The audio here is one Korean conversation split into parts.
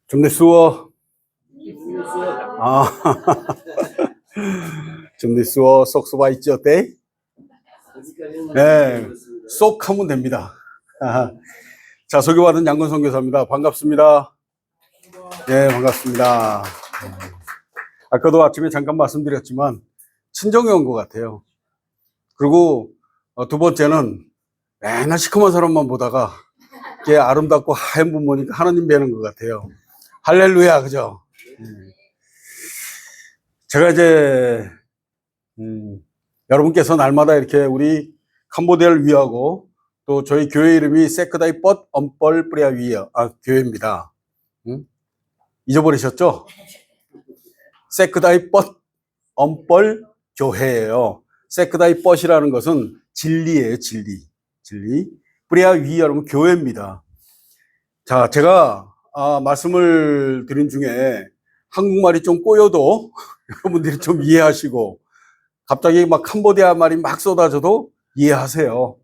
좀 됐어. 아, 좀 됐어. 쏙 쏘바 있지 어때? 네, 쏙 하면 됩니다. 자, 소개받은 양건 선교사입니다. 반갑습니다. 네, 반갑습니다. 아까도 아침에 잠깐 말씀드렸지만 친정에 온 것 같아요. 그리고 두 번째는 맨날 시커먼 사람만 보다가 이게 아름답고 하얀 분 보니까 하나님 뵈는 것 같아요. 할렐루야, 그죠? 제가 이제 여러분께서 날마다 이렇게 우리 캄보디아를 위하고 또 저희 교회 이름이 세크다이 뻗 엄뻘 뿌리아 위어 교회입니다. 잊어버리셨죠? 세크다이 뻗 엄뻘 교회예요. 세크다이 뻗이라는 것은 진리예요, 진리. 뿌리아 위어 여러분 교회입니다. 자, 제가 말씀을 드린 중에 한국말이 좀 꼬여도 여러분들이 좀 이해하시고 갑자기 막 캄보디아 말이 막 쏟아져도 이해하세요.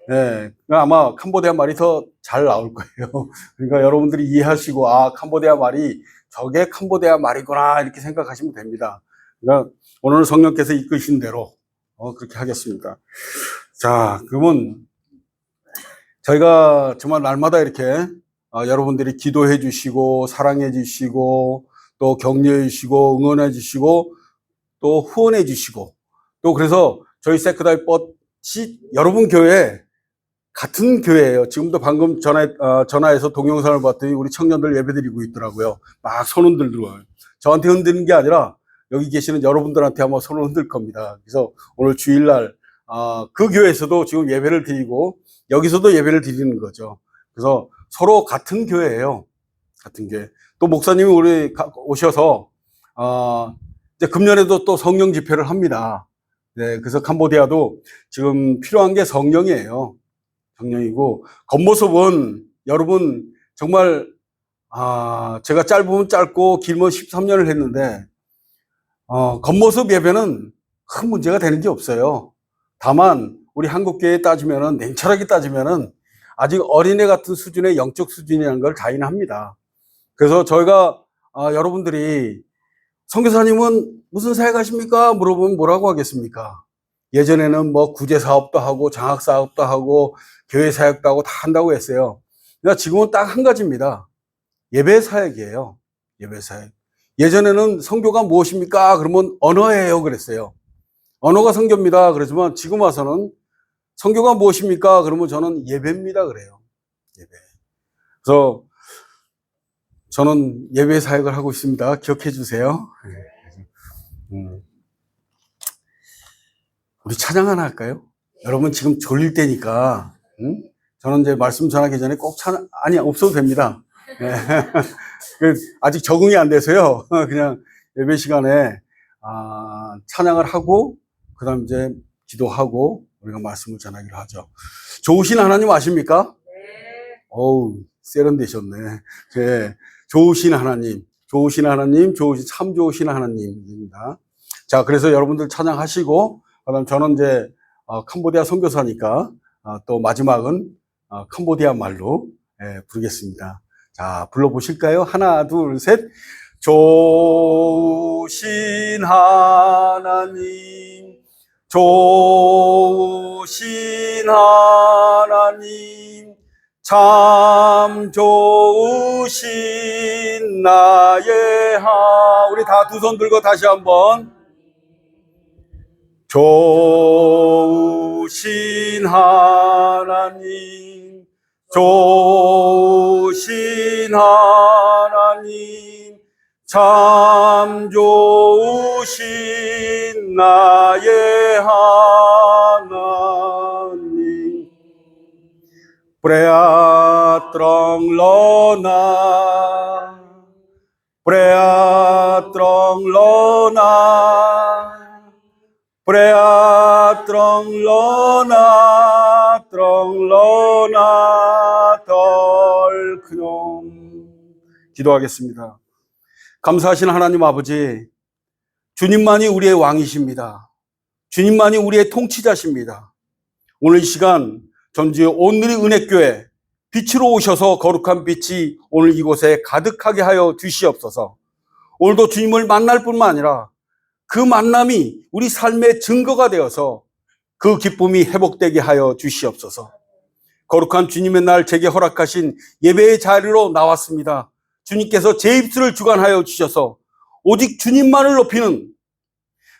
네, 아마 캄보디아 말이 더 잘 나올 거예요. 그러니까 여러분들이 이해하시고 캄보디아 말이 저게 캄보디아 말이구나 이렇게 생각하시면 됩니다. 그러니까 오늘 성령께서 이끄신 대로 그렇게 하겠습니다. 자, 그러면 저희가 정말 날마다 이렇게 여러분들이 기도해 주시고 사랑해 주시고 또 격려해 주시고 응원해 주시고 또 후원해 주시고 또 그래서 저희 세크다이 뻗이 여러분 교회 같은 교회예요. 지금도 방금 전화해서 동영상을 봤더니 우리 청년들 예배드리고 있더라고요. 막 손 흔들더라고요. 저한테 흔드는 게 아니라 여기 계시는 여러분들한테 아마 손을 흔들 겁니다. 그래서 오늘 주일날 그 교회에서도 지금 예배를 드리고 여기서도 예배를 드리는 거죠. 그래서 서로 같은 교회예요. 같은 교회. 또 목사님이 우리 오셔서 이제 금년에도 또 성령 집회를 합니다. 네, 그래서 캄보디아도 지금 필요한 게 성령이에요. 성령이고 겉모습은 여러분 정말 제가 짧으면 짧고 길면 13년을 했는데 겉모습 예배는 큰 문제가 되는 게 없어요. 다만 우리 한국교회에 따지면은 냉철하게 따지면은 아직 어린애 같은 수준의 영적 수준이라는 걸 자인합니다. 그래서 저희가 여러분들이 선교사님은 무슨 사역하십니까? 물어보면 뭐라고 하겠습니까? 예전에는 뭐 구제 사업도 하고 장학 사업도 하고 교회 사역도 하고 다 한다고 했어요. 그러니까 지금은 딱 한 가지입니다. 예배 사역이에요. 예배 사역. 예전에는 선교가 무엇입니까? 그러면 언어예요. 그랬어요. 언어가 선교입니다. 그러지만 지금 와서는 선교가 무엇입니까? 그러면 저는 예배입니다. 그래요. 예배. 그래서 저는 예배 사역을 하고 있습니다. 기억해 주세요. 우리 찬양 하나 할까요? 여러분 지금 졸릴 때니까 저는 이제 말씀 전하기 전에 꼭 없어도 됩니다. 네. 아직 적응이 안 돼서요. 그냥 예배 시간에 찬양을 하고 그다음 이제 기도하고 우리가 말씀을 전하기로 하죠. 좋으신 하나님 아십니까? 네. 어우 세련되셨네. 네. 좋으신 하나님, 참 좋으신 하나님입니다. 자, 그래서 여러분들 찬양하시고 그다음 저는 이제 캄보디아 선교사니까 또 마지막은 캄보디아 말로 부르겠습니다. 자, 불러보실까요? 하나, 둘, 셋. 좋으신 하나님, 좋으신 하나님, 참 좋으신 나의 우리 다 두 손 들고 다시 한번. 좋으신 하나님, 좋으신 하나님, 참 좋으신 나의 하나님. Prea trong lo na, Prea trong lo na, Prea trong lo na, 덜 그놈. 기도하겠습니다. 감사하신 하나님 아버지, 주님만이 우리의 왕이십니다. 주님만이 우리의 통치자십니다. 오늘 이 시간 전주의 온누리 은혜교회 빛으로 오셔서 거룩한 빛이 오늘 이곳에 가득하게 하여 주시옵소서. 오늘도 주님을 만날 뿐만 아니라 그 만남이 우리 삶의 증거가 되어서 그 기쁨이 회복되게 하여 주시옵소서. 거룩한 주님의 날 제게 허락하신 예배의 자리로 나왔습니다. 주님께서 제 입술을 주관하여 주셔서 오직 주님만을 높이는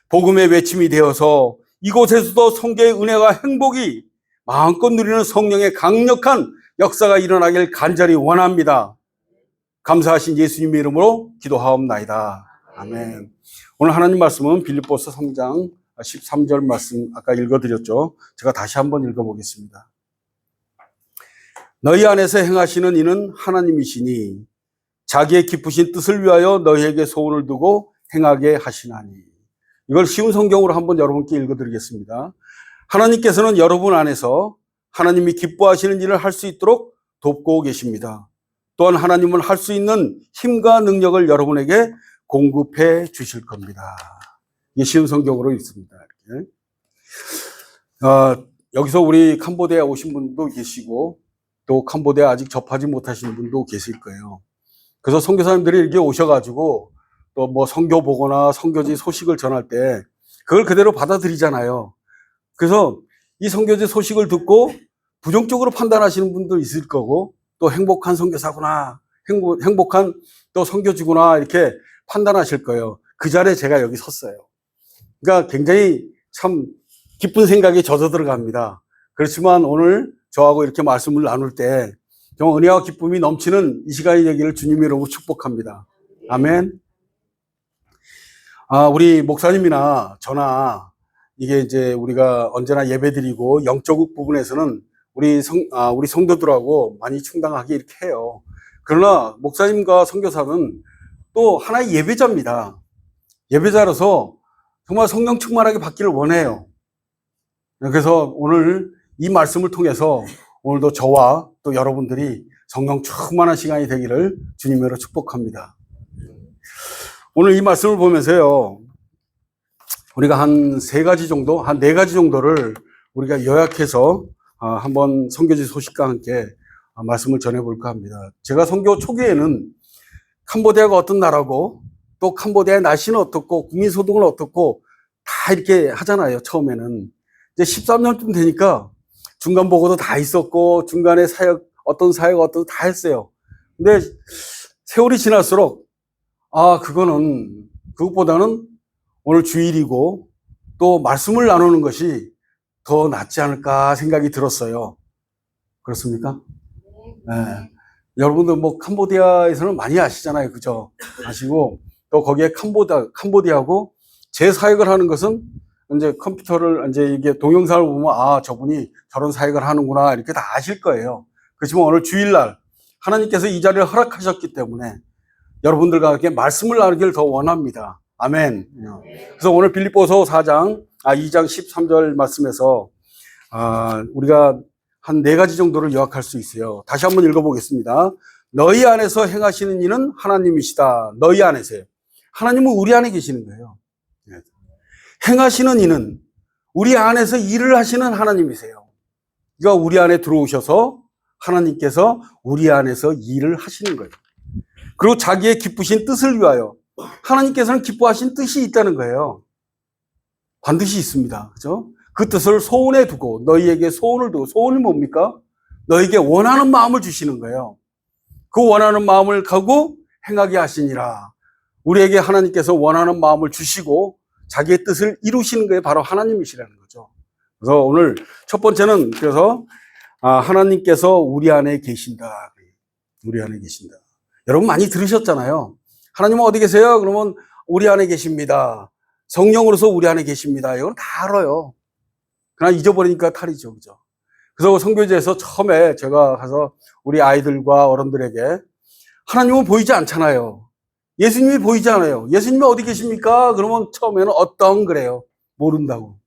복음의 외침이 되어서 이곳에서도 성교의 은혜와 행복이 마음껏 누리는 성령의 강력한 역사가 일어나길 간절히 원합니다. 감사하신 예수님의 이름으로 기도하옵나이다. 아멘. 오늘 하나님 말씀은 빌립보서 3장 13절 말씀 아까 읽어드렸죠. 제가 다시 한번 읽어보겠습니다. 너희 안에서 행하시는 이는 하나님이시니 자기의 기쁘신 뜻을 위하여 너희에게 소원을 두고 행하게 하시나니. 이걸 쉬운 성경으로 한번 여러분께 읽어드리겠습니다. 하나님께서는 여러분 안에서 하나님이 기뻐하시는 일을 할 수 있도록 돕고 계십니다. 또한 하나님은 할 수 있는 힘과 능력을 여러분에게 공급해 주실 겁니다. 이게 쉬운 성경으로 있습니다. 이렇게. 여기서 우리 캄보디아에 오신 분도 계시고 또 캄보디아 아직 접하지 못하시는 분도 계실 거예요. 그래서 선교사님들이 이렇게 오셔가지고 또 뭐 선교 보거나 선교지 소식을 전할 때 그걸 그대로 받아들이잖아요. 그래서 이 선교지 소식을 듣고 부정적으로 판단하시는 분도 있을 거고 또 행복한 선교사구나, 행복한 또 선교지구나 이렇게 판단하실 거예요. 그 자리에 제가 여기 섰어요. 그러니까 굉장히 참 기쁜 생각이 젖어 들어갑니다. 그렇지만 오늘 저하고 이렇게 말씀을 나눌 때 정말 은혜와 기쁨이 넘치는 이 시간이 되기를 주님의 이름으로 축복합니다. 아멘. 우리 목사님이나 저나 이게 이제 우리가 언제나 예배드리고 영적 부분에서는 우리 성도들하고 많이 충당하게 이렇게 해요. 그러나 목사님과 선교사는 또 하나의 예배자입니다. 예배자로서 정말 성령 충만하게 받기를 원해요. 그래서 오늘 이 말씀을 통해서 오늘도 저와 또 여러분들이 성령 충만한 시간이 되기를 주님으로 축복합니다. 오늘 이 말씀을 보면서요, 우리가 한 네 가지 정도를 우리가 요약해서 한번 선교지 소식과 함께 말씀을 전해볼까 합니다. 제가 선교 초기에는 캄보디아가 어떤 나라고 또 캄보디아의 날씨는 어떻고 국민소득은 어떻고 다 이렇게 하잖아요. 처음에는. 이제 13년쯤 되니까 중간 보고도 다 있었고 중간에 어떤 사역 다 했어요. 근데 세월이 지날수록 그것보다는 오늘 주일이고 또 말씀을 나누는 것이 더 낫지 않을까 생각이 들었어요. 그렇습니까? 네. 여러분들 뭐 캄보디아에서는 많이 아시잖아요. 그죠? 아시고 또 거기에 캄보디아고 제 사역을 하는 것은 이제 컴퓨터를 이제 이게 동영상을 보면 저분이 저런 사역을 하는구나 이렇게 다 아실 거예요. 그렇지만 오늘 주일날 하나님께서 이 자리를 허락하셨기 때문에 여러분들과 함께 말씀을 나누기를 더 원합니다. 아멘. 그래서 오늘 빌립보서 2장 13절 말씀에서 우리가 한 네 가지 정도를 요약할 수 있어요. 다시 한번 읽어보겠습니다. 너희 안에서 행하시는 이는 하나님이시다. 너희 안에서요. 하나님은 우리 안에 계시는 거예요. 행하시는 이는 우리 안에서 일을 하시는 하나님이세요. 그러니까 우리 안에 들어오셔서 하나님께서 우리 안에서 일을 하시는 거예요. 그리고 자기의 기쁘신 뜻을 위하여 하나님께서는 기뻐하신 뜻이 있다는 거예요. 반드시 있습니다. 그죠? 그 뜻을 소원에 두고 너희에게 소원을 두고 소원이 뭡니까? 너희에게 원하는 마음을 주시는 거예요. 그 원하는 마음을 가고 행하게 하시니라. 우리에게 하나님께서 원하는 마음을 주시고 자기의 뜻을 이루시는 게 바로 하나님이시라는 거죠. 그래서 오늘 첫 번째는 그래서 하나님께서 우리 안에 계신다. 우리 안에 계신다. 여러분 많이 들으셨잖아요. 하나님은 어디 계세요? 그러면 우리 안에 계십니다. 성령으로서 우리 안에 계십니다. 이건 다 알아요. 그러나 잊어버리니까 탈이죠. 그죠? 그래서 선교지에서 처음에 제가 가서 우리 아이들과 어른들에게 하나님은 보이지 않잖아요. 예수님이 보이지 않아요. 예수님이 어디 계십니까? 그러면 처음에는 그래요. 모른다고.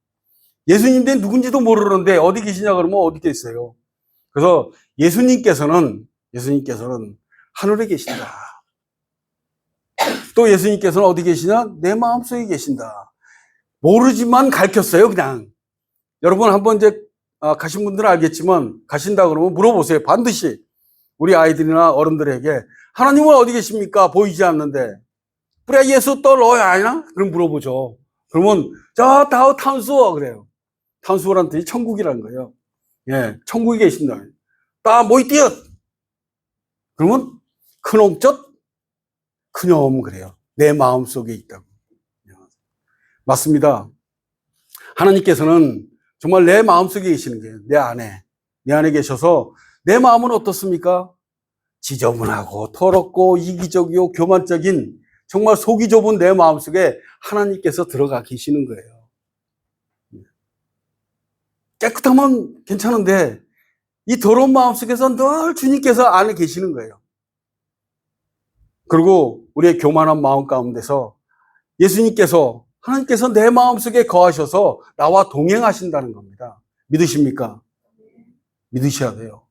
예수님인데 누군지도 모르는데 어디 계시냐 그러면 어디 계세요. 그래서 예수님께서는 하늘에 계신다. 또 예수님께서는 어디 계시냐? 내 마음속에 계신다. 모르지만 가르쳤어요, 그냥. 여러분 한번 이제 가신 분들은 알겠지만 가신다 그러면 물어보세요. 반드시 우리 아이들이나 어른들에게 하나님은 어디 계십니까? 보이지 않는데. 그래, 예수 또 너야 아니나? 그럼 물어보죠. 그러면 저 다우 탄수어 그래요. 탄수어란 뜻이 천국이라는 거예요. 예, 천국에 계신다. 따 모이 띄엇. 그러면 큰옥젓 그녀음 그래요. 내 마음 속에 있다고. 맞습니다. 하나님께서는 정말 내 마음 속에 계시는 거예요. 내 안에 계셔서 내 마음은 어떻습니까? 지저분하고 더럽고 이기적이고 교만적인 정말 속이 좁은 내 마음 속에 하나님께서 들어가 계시는 거예요. 깨끗하면 괜찮은데 이 더러운 마음 속에서 늘 주님께서 안에 계시는 거예요. 그리고 우리의 교만한 마음 가운데서 예수님께서 하나님께서 내 마음속에 거하셔서 나와 동행하신다는 겁니다. 믿으십니까? 믿으셔야 돼요.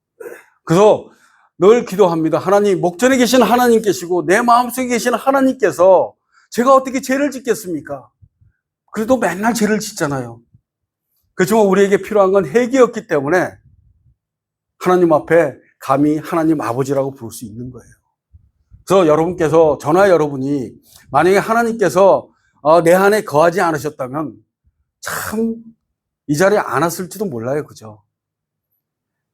그래서 늘 기도합니다. 하나님, 목전에 계신 하나님 계시고 내 마음속에 계신 하나님께서 제가 어떻게 죄를 짓겠습니까? 그래도 맨날 죄를 짓잖아요. 그렇지만 우리에게 필요한 건 회개였기 때문에 하나님 앞에 감히 하나님 아버지라고 부를 수 있는 거예요. 그래서 여러분께서, 저나 여러분이 만약에 하나님께서 내 안에 거하지 않으셨다면 참 이 자리에 안 왔을지도 몰라요. 그죠?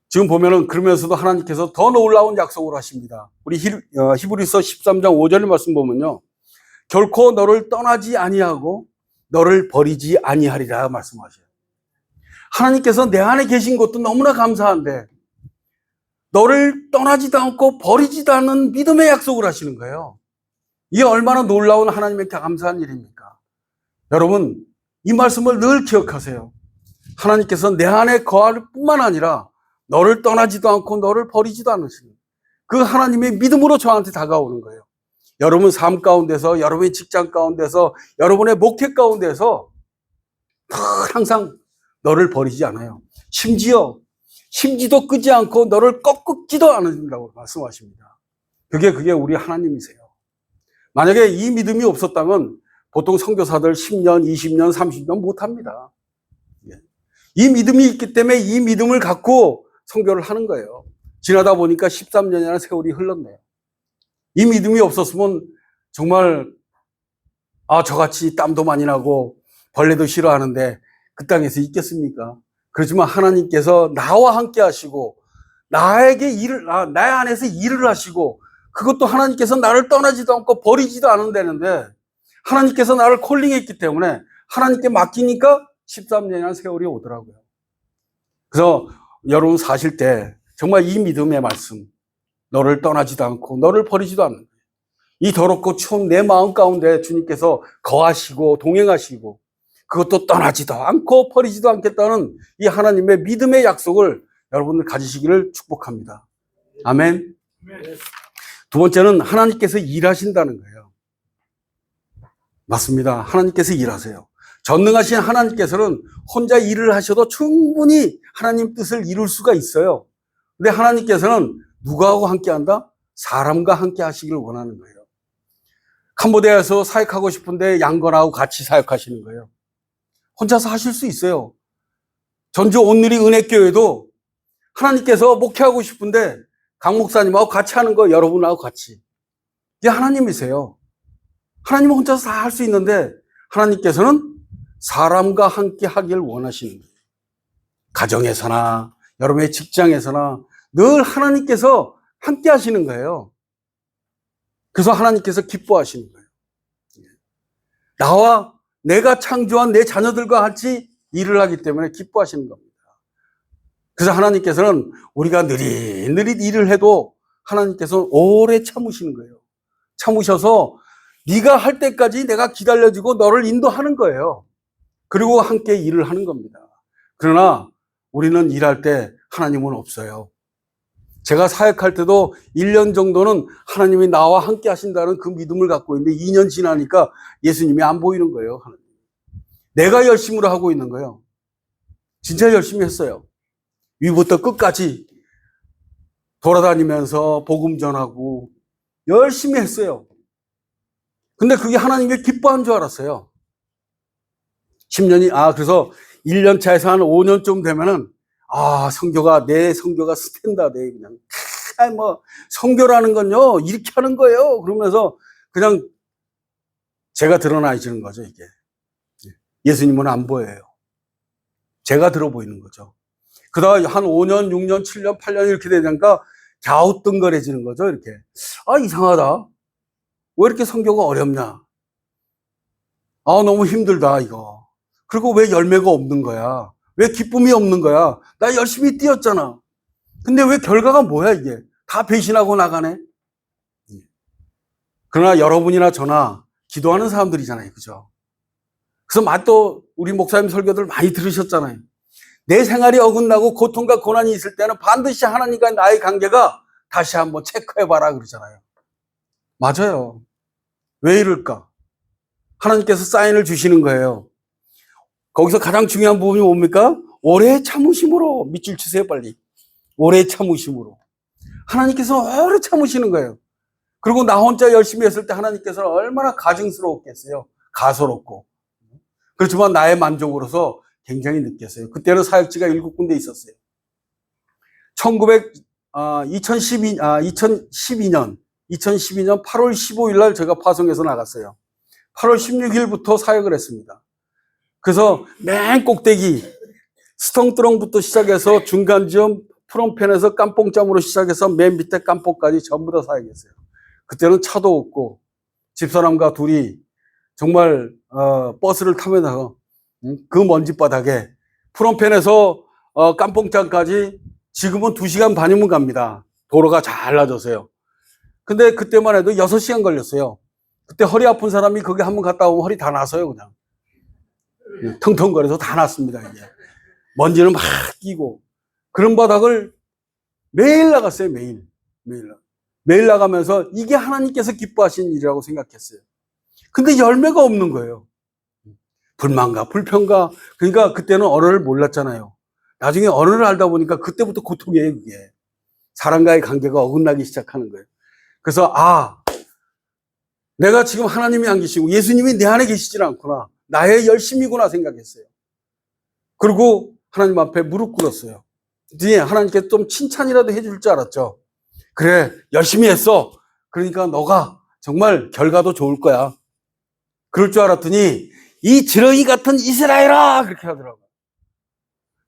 지금 보면은 그러면서도 하나님께서 더 놀라운 약속을 하십니다. 우리 히브리서 13장 5절 말씀 보면요. 결코 너를 떠나지 아니하고 너를 버리지 아니하리라 말씀하셔요. 하나님께서 내 안에 계신 것도 너무나 감사한데 너를 떠나지도 않고 버리지도 않는 믿음의 약속을 하시는 거예요. 이게 얼마나 놀라운 하나님의 감사한 일입니까? 여러분, 이 말씀을 늘 기억하세요. 하나님께서 내 안에 거할 뿐만 아니라 너를 떠나지도 않고 너를 버리지도 않으시는 그 하나님의 믿음으로 저한테 다가오는 거예요. 여러분 삶 가운데서, 여러분의 직장 가운데서, 여러분의 목회 가운데서 항상 너를 버리지 않아요. 심지도 끄지 않고 너를 꺾지도 않는다고 말씀하십니다. 그게 우리 하나님이세요. 만약에 이 믿음이 없었다면 보통 선교사들 10년, 20년, 30년 못합니다. 이 믿음이 있기 때문에 이 믿음을 갖고 선교를 하는 거예요. 지나다 보니까 13년이라는 세월이 흘렀네요. 이 믿음이 없었으면 정말 저같이 땀도 많이 나고 벌레도 싫어하는데 그 땅에서 있겠습니까? 그렇지만 하나님께서 나와 함께 하시고 내 안에서 일을 하시고 그것도 하나님께서 나를 떠나지도 않고 버리지도 않는다는데 하나님께서 나를 콜링했기 때문에 하나님께 맡기니까 13년이라는 세월이 오더라고요. 그래서 여러분 사실 때 정말 이 믿음의 말씀, 너를 떠나지도 않고 너를 버리지도 않는 이 더럽고 추운 내 마음 가운데 주님께서 거하시고 동행하시고 그것도 떠나지도 않고 버리지도 않겠다는 이 하나님의 믿음의 약속을 여러분들 가지시기를 축복합니다. 아멘. 두 번째는 하나님께서 일하신다는 거예요. 맞습니다. 하나님께서 일하세요. 전능하신 하나님께서는 혼자 일을 하셔도 충분히 하나님 뜻을 이룰 수가 있어요. 근데 하나님께서는 누구하고 함께한다? 사람과 함께 하시기를 원하는 거예요. 캄보디아에서 사역하고 싶은데 양건하고 같이 사역하시는 거예요. 혼자서 하실 수 있어요. 전주 온누리 은혜교회도 하나님께서 목회하고 싶은데 강 목사님하고 같이 하는 거 여러분하고 같이. 이게 하나님이세요. 하나님은 혼자서 다 할 수 있는데 하나님께서는 사람과 함께 하길 원하시는 거예요. 가정에서나 여러분의 직장에서나 늘 하나님께서 함께 하시는 거예요. 그래서 하나님께서 기뻐하시는 거예요. 나와 내가 창조한 내 자녀들과 같이 일을 하기 때문에 기뻐하시는 겁니다. 그래서 하나님께서는 우리가 느릿느릿 일을 해도 하나님께서는 오래 참으시는 거예요. 참으셔서 네가 할 때까지 내가 기다려주고 너를 인도하는 거예요. 그리고 함께 일을 하는 겁니다. 그러나 우리는 일할 때 하나님은 없어요. 제가 사역할 때도 1년 정도는 하나님이 나와 함께 하신다는 그 믿음을 갖고 있는데 2년 지나니까 예수님이 안 보이는 거예요. 하나님. 내가 열심으로 하고 있는 거예요. 진짜 열심히 했어요. 위부터 끝까지 돌아다니면서 복음 전하고 열심히 했어요. 근데 그게 하나님이 기뻐한 줄 알았어요. 10년이, 그래서 1년 차에서 한 5년쯤 되면은, 내 성교가 스탠다드에 그냥 목사님 뭐 선교라는 건요 이렇게 하는 거예요. 그러면서 그냥 제가 드러나지는 거죠 이게. 예수님은 안 보여요. 제가 들어 보이는 거죠. 그러다 한 5년, 6년, 7년, 8년 이렇게 되니까 갸우뚱거려지는 거죠 이렇게. 아 이상하다. 왜 이렇게 선교가 어렵냐. 아 너무 힘들다 이거. 그리고 왜 열매가 없는 거야. 왜 기쁨이 없는 거야. 나 열심히 뛰었잖아. 근데 왜 결과가 뭐야 이게. 다 배신하고 나가네. 그러나 여러분이나 저나 기도하는 사람들이잖아요. 그죠? 그래서 또 우리 목사님 설교들 많이 들으셨잖아요. 내 생활이 어긋나고 고통과 고난이 있을 때는 반드시 하나님과 나의 관계가 다시 한번 체크해봐라 그러잖아요. 맞아요. 왜 이럴까? 하나님께서 사인을 주시는 거예요. 거기서 가장 중요한 부분이 뭡니까? 오래 참으심으로. 밑줄 치세요 빨리. 오래 참으심으로. 하나님께서 오래 참으시는 거예요. 그리고 나 혼자 열심히 했을 때 하나님께서는 얼마나 가증스러웠겠어요. 가소롭고. 그렇지만 나의 만족으로서 굉장히 느꼈어요. 그때는 사역지가 7군데 있었어요. 2012년 8월 15일 날 제가 파송에서 나갔어요. 8월 16일부터 사역을 했습니다. 그래서 맨 꼭대기 스텅트렁부터 시작해서 중간지점 프롬펜에서 깜뽕짬으로 시작해서 맨 밑에 깜뽕까지 전부 다 사역했어요. 그때는 차도 없고 집사람과 둘이 정말 버스를 타면서 그 먼지바닥에 프롬펜에서 깜뽕장까지 지금은 2시간 반이면 갑니다. 도로가 잘 나져서요. 근데 그때만 해도 6시간 걸렸어요. 그때 허리 아픈 사람이 거기 한번 갔다 오면 허리 다 나서요 그냥. 텅텅거려서 다 났습니다. 이게. 먼지는 막 끼고. 그런 바닥을 매일 나갔어요. 매일 나가면서 이게 하나님께서 기뻐하신 일이라고 생각했어요. 근데 열매가 없는 거예요. 불만과 불평과. 그러니까 그때는 언어를 몰랐잖아요. 나중에 언어를 알다 보니까 그때부터 고통이에요. 그게. 사람과의 관계가 어긋나기 시작하는 거예요. 그래서 내가 지금 하나님이 안 계시고 예수님이 내 안에 계시질 않구나. 나의 열심이구나 생각했어요. 그리고 하나님 앞에 무릎 꿇었어요. 뒤에 하나님께 좀 칭찬이라도 해줄 줄 알았죠. 그래 열심히 했어. 그러니까 너가 정말 결과도 좋을 거야. 그럴 줄 알았더니 이 지렁이 같은 이스라엘아 그렇게 하더라고요.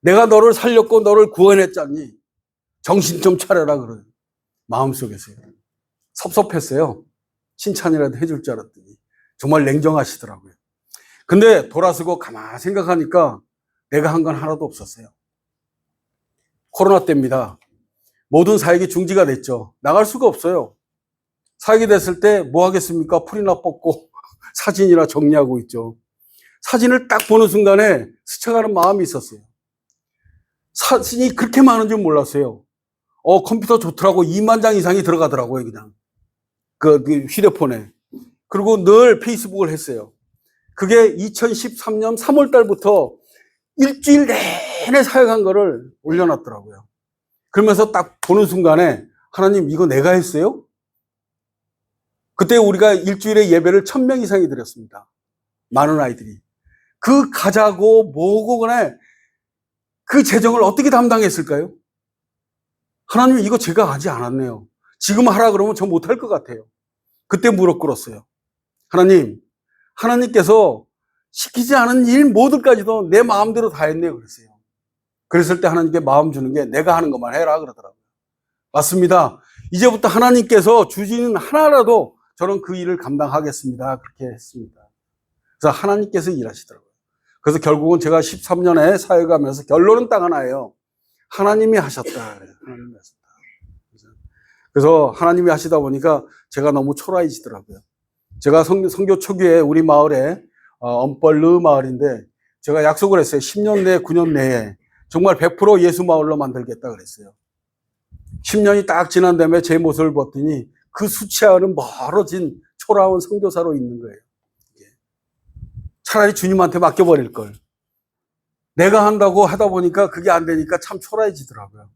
내가 너를 살렸고 너를 구원했잖니. 정신 좀 차려라 그래요. 마음속에서요. 섭섭했어요. 칭찬이라도 해줄 줄 알았더니 정말 냉정하시더라고요. 근데 돌아서고 가만히 생각하니까 내가 한 건 하나도 없었어요. 코로나 때입니다. 모든 사역이 중지가 됐죠. 나갈 수가 없어요. 사역이 됐을 때 뭐 하겠습니까? 풀이나 뽑고 사진이나 정리하고 있죠. 사진을 딱 보는 순간에 스쳐가는 마음이 있었어요. 사진이 그렇게 많은 줄 몰랐어요. 컴퓨터 좋더라고. 2만 장 이상이 들어가더라고요, 그냥. 그 휴대폰에. 그리고 늘 페이스북을 했어요. 그게 2013년 3월 달부터 일주일 내내 사역한 거를 올려놨더라고요. 그러면서 딱 보는 순간에 하나님 이거 내가 했어요? 그때 우리가 일주일에 예배를 1000명 이상이 드렸습니다. 많은 아이들이. 그 가자고 뭐고 간에 그 재정을 어떻게 담당했을까요? 하나님 이거 제가 하지 않았네요. 지금 하라 그러면 저 못할 것 같아요. 그때 무릎 꿇었어요. 하나님, 하나님께서 시키지 않은 일 모두까지도 내 마음대로 다 했네요. 그랬어요. 그랬을 때 하나님께 마음 주는 게 내가 하는 것만 해라 그러더라고요. 맞습니다. 이제부터 하나님께서 주시는 하나라도 저는 그 일을 감당하겠습니다. 그렇게 했습니다. 그래서 하나님께서 일하시더라고요. 그래서 결국은 제가 13년에 사역하면서 결론은 딱 하나예요. 하나님이 하셨다. 하나님이 하셨다. 그래서 하나님이 하시다 보니까 제가 너무 초라해지더라고요. 제가 선교 초기에 우리 마을에 엄벌르 마을인데 제가 약속을 했어요. 10년 내에 9년 내에 정말 100% 예수 마을로 만들겠다 그랬어요. 10년이 딱 지난 다음에 제 모습을 봤더니 그 수치와는 멀어진 초라한 선교사로 있는 거예요. 차라리 주님한테 맡겨버릴 걸. 내가 한다고 하다 보니까 그게 안 되니까 참 초라해지더라고요.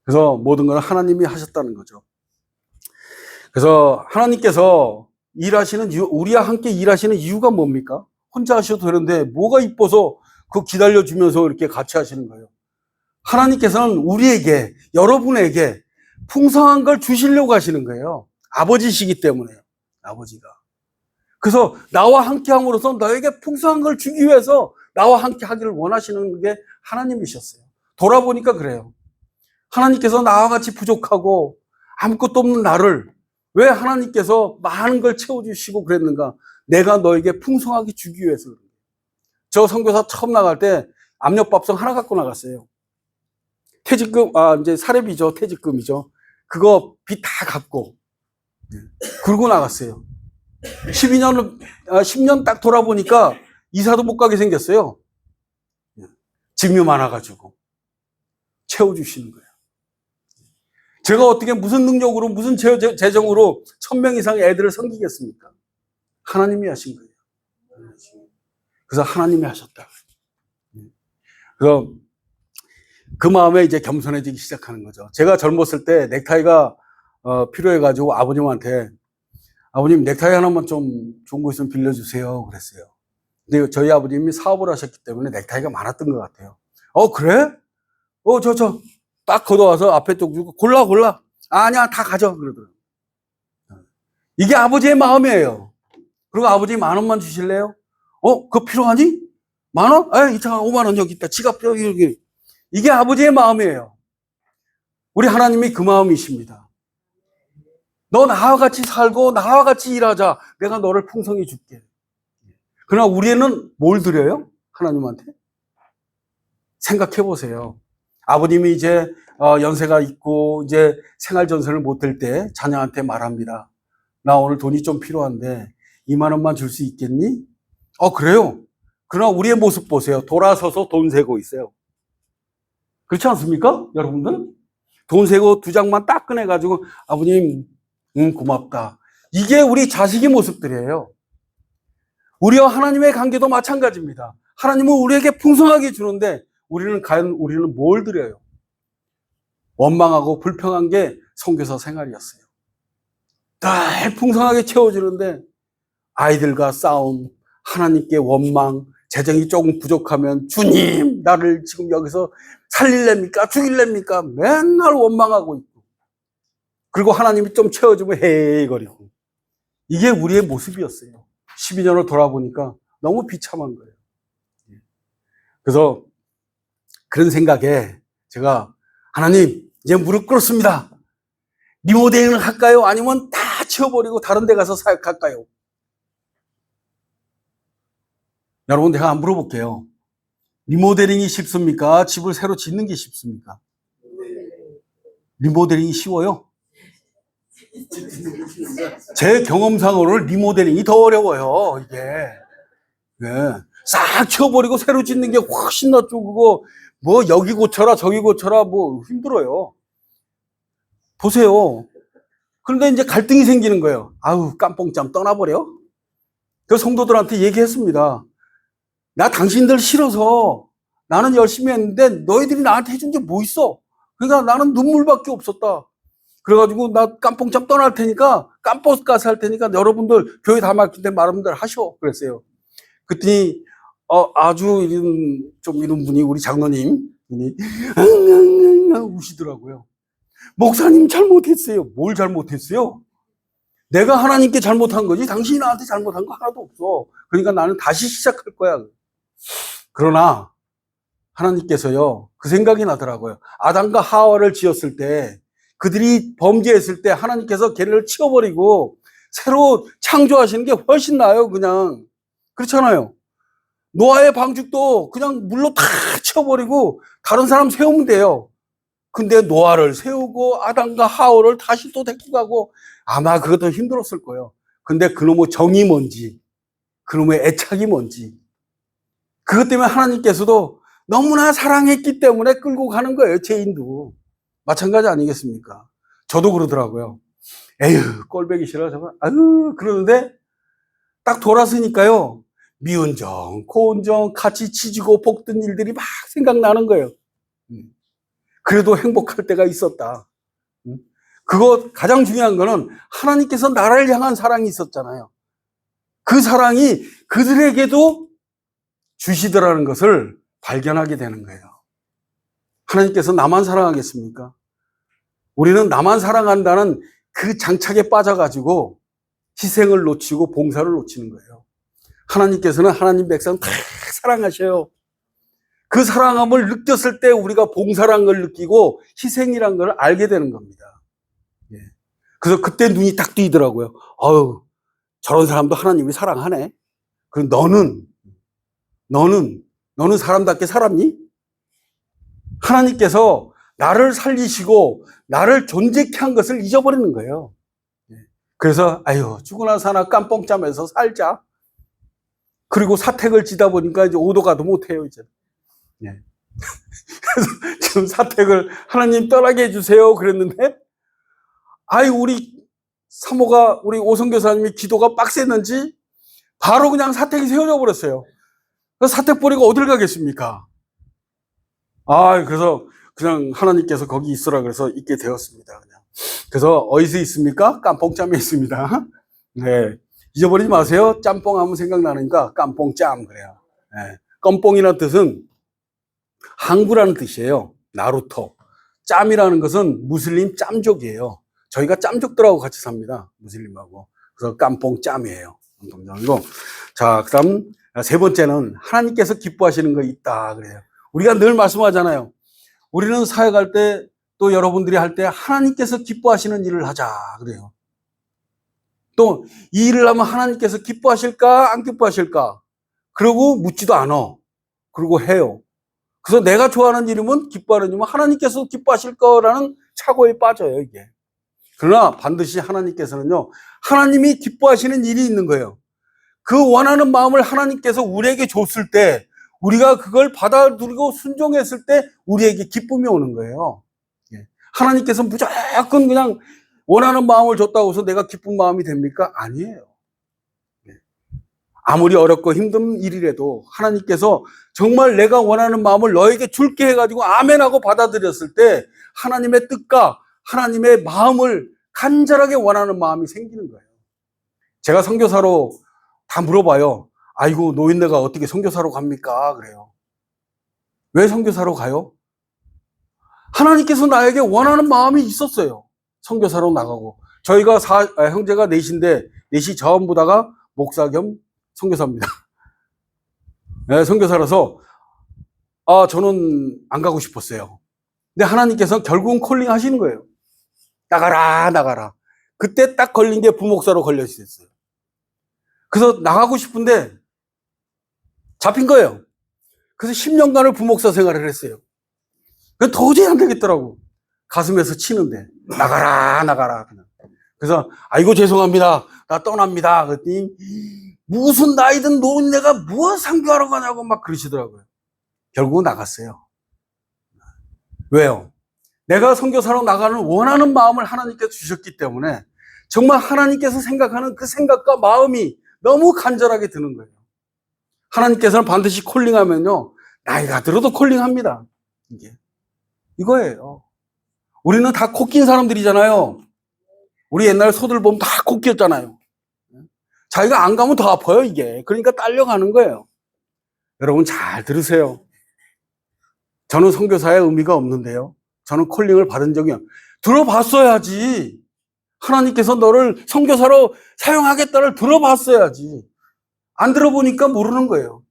그래서 모든 걸 하나님이 하셨다는 거죠. 그래서 하나님께서 일하시는 이유, 우리와 함께 일하시는 이유가 뭡니까? 혼자 하셔도 되는데 뭐가 이뻐서 그거 기다려주면서 이렇게 같이 하시는 거예요. 하나님께서는 우리에게, 여러분에게 풍성한 걸 주시려고 하시는 거예요. 아버지시기 때문에요. 아버지가. 그래서 나와 함께 함으로써 너에게 풍성한 걸 주기 위해서 나와 함께 하기를 원하시는 게 하나님이셨어요. 돌아보니까 그래요. 하나님께서 나와 같이 부족하고 아무것도 없는 나를 왜 하나님께서 많은 걸 채워주시고 그랬는가? 내가 너에게 풍성하게 주기 위해서. 저 선교사 처음 나갈 때 압력밥솥 하나 갖고 나갔어요. 퇴직금, 이제 사례비죠. 퇴직금이죠. 그거 빚 다 갚고. 그러고 나갔어요. 10년 딱 돌아보니까 이사도 못 가게 생겼어요. 짐이 많아가지고. 채워주시는 거예요. 제가 어떻게 무슨 능력으로, 무슨 재정으로 1000명 이상의 애들을 섬기겠습니까? 하나님이 하신 거예요. 그래서 하나님이 하셨다. 그래서 그 마음에 이제 겸손해지기 시작하는 거죠. 제가 젊었을 때 넥타이가 필요해가지고 아버님한테 아버님 넥타이 하나만 좀 좋은 거 있으면 빌려주세요 그랬어요. 근데 저희 아버님이 사업을 하셨기 때문에 넥타이가 많았던 것 같아요. 그래? 저 딱 걷어와서 앞에 쪽 주고 골라. 아니야 다 가져 그러더라고요. 이게 아버지의 마음이에요. 그리고 아버지 10,000원만 주실래요? 그거 필요하니? 10,000원? 이따가 50,000원 여기 있다. 지갑 여기. 이게 아버지의 마음이에요. 우리 하나님이 그 마음이십니다. 너 나와 같이 살고 나와 같이 일하자. 내가 너를 풍성히 줄게. 그러나 우리는 뭘 드려요? 하나님한테? 생각해 보세요. 아버님이 이제 연세가 있고 이제 생활 전선을 못 들 때 자녀한테 말합니다. 나 오늘 돈이 좀 필요한데 20,000원만 줄 수 있겠니? 그래요. 그러나 우리의 모습 보세요. 돌아서서 돈 세고 있어요. 그렇지 않습니까? 여러분들? 돈 세고 2장만 딱 꺼내가지고 아버님 고맙다. 이게 우리 자식의 모습들이에요. 우리와 하나님의 관계도 마찬가지입니다. 하나님은 우리에게 풍성하게 주는데 과연 우리는 뭘 드려요? 원망하고 불평한 게 선교사 생활이었어요. 늘 풍성하게 채워주는데 아이들과 싸움, 하나님께 원망, 재정이 조금 부족하면 주님 나를 지금 여기서 살릴랍니까? 죽일랍니까? 맨날 원망하고 있고 그리고 하나님이 좀 채워주면 헤이거리고 이게 우리의 모습이었어요. 12년을 돌아보니까 너무 비참한 거예요. 그래서 그런 생각에 제가 하나님 이제 무릎 꿇었습니다. 리모델링을 할까요? 아니면 다 채워버리고 다른 데 가서 사역할까요? 여러분 제가 물어볼게요. 리모델링이 쉽습니까? 집을 새로 짓는 게 쉽습니까? 리모델링이 쉬워요? 제 경험상으로는 리모델링이 더 어려워요. 이게 싹 치워버리고 새로 짓는 게 훨씬 낫죠. 그거 뭐 여기 고쳐라 저기 고쳐라 뭐 힘들어요. 보세요. 그런데 이제 갈등이 생기는 거예요. 아우 깜뽕짬 떠나버려. 그 성도들한테 얘기했습니다. 나 당신들 싫어서 나는 열심히 했는데 너희들이 나한테 해준 게 뭐 있어? 그러니까 나는 눈물밖에 없었다. 그래가지고 나 깜뽕짬 떠날 테니까 깜뽕 가서 할 테니까 여러분들 교회 다 맡길 때 말씀들 하셔 그랬어요. 그랬더니 아주 이런 분이 우리 장로님 분이 우시더라고요. 목사님 잘못했어요. 뭘 잘못했어요? 내가 하나님께 잘못한 거지 당신이 나한테 잘못한 거 하나도 없어. 그러니까 나는 다시 시작할 거야. 그러나 하나님께서요 그 생각이 나더라고요. 아담과 하와를 지었을 때 그들이 범죄했을 때 하나님께서 걔네를 치워버리고 새로 창조하시는 게 훨씬 나아요. 그냥 그렇잖아요. 노아의 방죽도 그냥 물로 다 치워버리고 다른 사람 세우면 돼요. 근데 노아를 세우고 아담과 하와를 다시 또 데리고 가고 아마 그것도 힘들었을 거예요. 근데 그놈의 정이 뭔지 그놈의 애착이 뭔지 그것 때문에 하나님께서도 너무나 사랑했기 때문에 끌고 가는 거예요. 죄인도 마찬가지 아니겠습니까? 저도 그러더라고요. 에휴 꼴보기 싫어 저거 아유 그러는데 딱 돌아서니까요 미운 정, 고운 정, 같이 지지고 볶던 일들이 막 생각나는 거예요. 그래도 행복할 때가 있었다. 그거 가장 중요한 거는 하나님께서 나를 향한 사랑이 있었잖아요. 그 사랑이 그들에게도 주시더라는 것을 발견하게 되는 거예요. 하나님께서 나만 사랑하겠습니까? 우리는 나만 사랑한다는 그 장착에 빠져가지고 희생을 놓치고 봉사를 놓치는 거예요. 하나님께서는 하나님 백성 다 사랑하셔요. 그 사랑함을 느꼈을 때 우리가 봉사란 걸 느끼고 희생이란 걸 알게 되는 겁니다. 예. 그래서 그때 눈이 딱 뜨이더라고요. 저런 사람도 하나님이 사랑하네. 그럼 너는 사람답게 살았니? 하나님께서 나를 살리시고 나를 존재케 한 것을 잊어버리는 거예요. 그래서 죽으나 사나 깜뽕 짜면서 살자. 그리고 사택을 지다 보니까 이제 오도 가도 못해요 이제. 그래서 지금 사택을 하나님 떠나게 해주세요 그랬는데, 우리 사모가, 우리 오성교사님이 기도가 빡셌는지 바로 그냥 사택이 세워져 버렸어요. 그래서 사택 버리고 어딜 가겠습니까? 그래서 그냥 하나님께서 거기 있으라 그래서 있게 되었습니다. 그냥. 그래서 어디서 있습니까? 깜뽕짬에 있습니다. 네. 잊어버리지 마세요. 짬뽕 하면 생각나니까 깜뽕짬 그래요. 네. 껌뽕이라는 뜻은 항구라는 뜻이에요. 나루토. 짬이라는 것은 무슬림 짬족이에요. 저희가 짬족들하고 같이 삽니다. 무슬림하고. 그래서 깜뽕짬이에요. 자, 그 다음 세 번째는 하나님께서 기뻐하시는 거 있다 그래요. 우리가 늘 말씀하잖아요. 우리는 사역할 때, 또 여러분들이 할 때 하나님께서 기뻐하시는 일을 하자 그래요. 또 이 일을 하면 하나님께서 기뻐하실까 안 기뻐하실까? 그러고 묻지도 않아. 그리고 해요. 그래서 내가 좋아하는 일이면 기뻐하는 일이면 하나님께서 기뻐하실 거라는 착오에 빠져요 이게. 그러나 반드시 하나님께서는요, 하나님이 기뻐하시는 일이 있는 거예요. 그 원하는 마음을 하나님께서 우리에게 줬을 때, 우리가 그걸 받아들이고 순종했을 때 우리에게 기쁨이 오는 거예요. 하나님께서 무조건 그냥 원하는 마음을 줬다고 해서 내가 기쁜 마음이 됩니까? 아니에요. 아무리 어렵고 힘든 일이라도 하나님께서 정말 내가 원하는 마음을 너에게 줄게 해가지고 아멘하고 받아들였을 때 하나님의 뜻과 하나님의 마음을 간절하게 원하는 마음이 생기는 거예요. 제가 선교사로 다 물어봐요. 노인네가 어떻게 선교사로 갑니까? 그래요. 왜 선교사로 가요? 하나님께서 나에게 원하는 마음이 있었어요. 선교사로 나가고. 저희가 형제가 넷인데 넷이 전부 다가 목사 겸 선교사입니다. 네, 선교사라서 저는 안 가고 싶었어요. 근데 하나님께서 결국은 콜링 하시는 거예요. 나가라. 그때 딱 걸린 게 부목사로 걸려 있었어요. 그래서 나가고 싶은데 잡힌 거예요. 그래서 10년간을 부목사 생활을 했어요. 도저히 안 되겠더라고. 가슴에서 치는데 나가라. 그래서 죄송합니다. 나 떠납니다. 그랬더니 무슨 나이든 노인네가 무엇 상교하러 가냐고 막 그러시더라고요. 결국은 나갔어요. 왜요? 내가 선교사로 나가는 원하는 마음을 하나님께서 주셨기 때문에 정말 하나님께서 생각하는 그 생각과 마음이 너무 간절하게 드는 거예요. 하나님께서는 반드시 콜링하면요, 나이가 들어도 콜링합니다. 이거예요. 우리는 다 코 낀 사람들이잖아요. 우리 옛날 소들 보면 다 코 꼈잖아요. 자기가 안 가면 더 아파요 이게. 그러니까 딸려가는 거예요. 여러분 잘 들으세요. 저는 선교사의 의미가 없는데요, 저는 콜링을 받은 적이 들어봤어야지. 하나님께서 너를 선교사로 사용하겠다를 들어봤어야지. 안 들어보니까 모르는 거예요.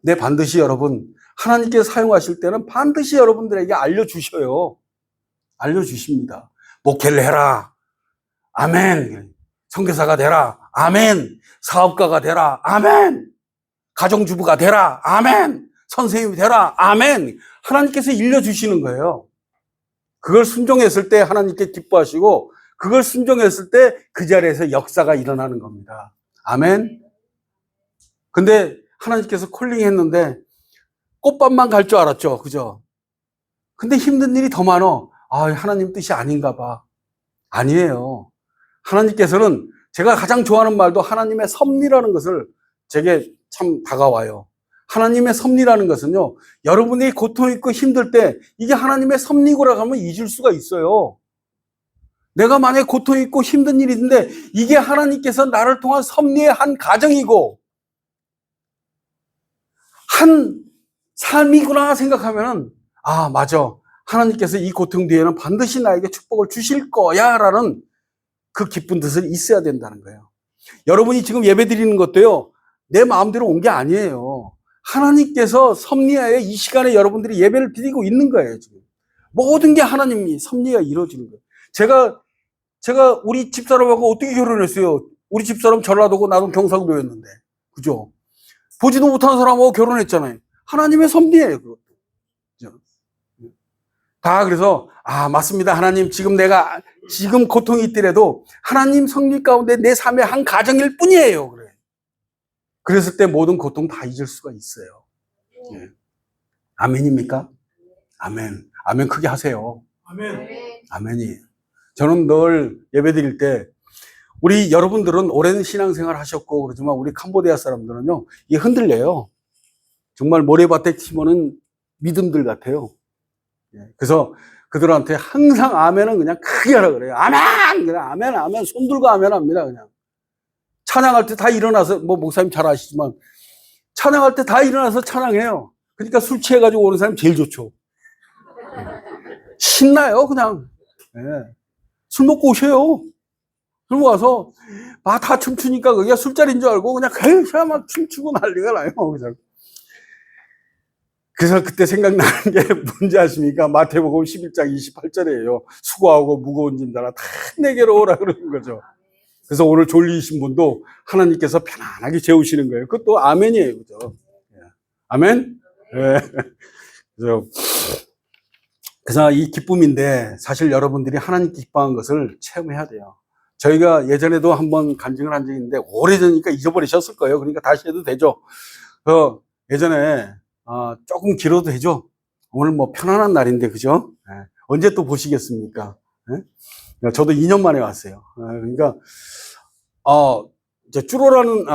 네, 반드시 여러분, 하나님께서 사용하실 때는 반드시 여러분들에게 알려주셔요. 알려주십니다. 목회를 해라. 아멘. 선교사가 되라. 아멘. 사업가가 되라. 아멘. 가정주부가 되라. 아멘. 선생님이 되라. 아멘. 하나님께서 일러주시는 거예요. 그걸 순종했을 때 하나님께 기뻐하시고, 그걸 순종했을 때 그 자리에서 역사가 일어나는 겁니다. 아멘. 근데 하나님께서 콜링했는데 꽃밭만 갈 줄 알았죠. 그죠? 근데 힘든 일이 더 많아. 하나님 뜻이 아닌가 봐. 아니에요. 하나님께서는, 제가 가장 좋아하는 말도 하나님의 섭리라는 것을 제게 참 다가와요. 하나님의 섭리라는 것은요, 여러분이 고통 있고 힘들 때 이게 하나님의 섭리고라고 하면 잊을 수가 있어요. 내가 만약에 고통 있고 힘든 일이 있는데 이게 하나님께서 나를 통한 섭리의 한 가정이고 한 삶이구나 생각하면은, 맞아. 하나님께서 이 고통 뒤에는 반드시 나에게 축복을 주실 거야 라는 그 기쁜 뜻을 있어야 된다는 거예요. 여러분이 지금 예배 드리는 것도요, 내 마음대로 온 게 아니에요. 하나님께서 섭리하에 이 시간에 여러분들이 예배를 드리고 있는 거예요, 지금. 모든 게 하나님이 섭리가 이루어지는 거예요. 제가 우리 집사람하고 어떻게 결혼했어요? 우리 집사람 전라도고 나도 경상도였는데. 그죠? 보지도 못한 사람하고 결혼했잖아요. 하나님의 섭리예요, 그것도. 그죠? 다 그래서, 맞습니다. 하나님, 내가 지금 고통이 있더라도 하나님 섭리 가운데 내 삶의 한 가정일 뿐이에요. 그래. 그랬을 때 모든 고통 다 잊을 수가 있어요. 예. 아멘입니까? 아멘. 아멘 크게 하세요. 아멘. 아멘이에요. 저는 늘 예배 드릴 때, 우리 여러분들은 오랜 신앙생활 하셨고, 그렇지만 우리 캄보디아 사람들은요, 이게 흔들려요. 정말 모래밭에 심어놓은 믿음들 같아요. 그래서 그들한테 항상 아멘은 그냥 크게 하라 그래요. 아멘! 그냥 아멘, 아멘. 손 들고 아멘 합니다, 그냥. 찬양할 때 다 일어나서, 목사님 잘 아시지만, 찬양할 때 다 일어나서 찬양해요. 그러니까 술 취해가지고 오는 사람이 제일 좋죠. 신나요, 그냥. 네. 술 먹고 오셔요. 술 먹고 와서, 다 춤추니까 그게 술자리인 줄 알고 그냥 막 춤추고 난리가 나요. 그래서 그때 생각나는 게 뭔지 아십니까? 마태복음 11장 28절이에요. 수고하고 무거운 짐들아 다 내게로 오라 그러는 거죠. 그래서 오늘 졸리신 분도 하나님께서 편안하게 재우시는 거예요. 그것도 아멘이에요. 그죠? 아멘? 네. 그래서 이 기쁨인데 사실 여러분들이 하나님 기뻐한 것을 체험해야 돼요. 저희가 예전에도 한번 간증을 한 적이 있는데 오래전이니까 잊어버리셨을 거예요. 그러니까 다시 해도 되죠. 예전에 조금 길어도 되죠. 오늘 편안한 날인데 그죠? 언제 또 보시겠습니까? 저도 2년 만에 왔어요. 그러니까 이제 쭈로라는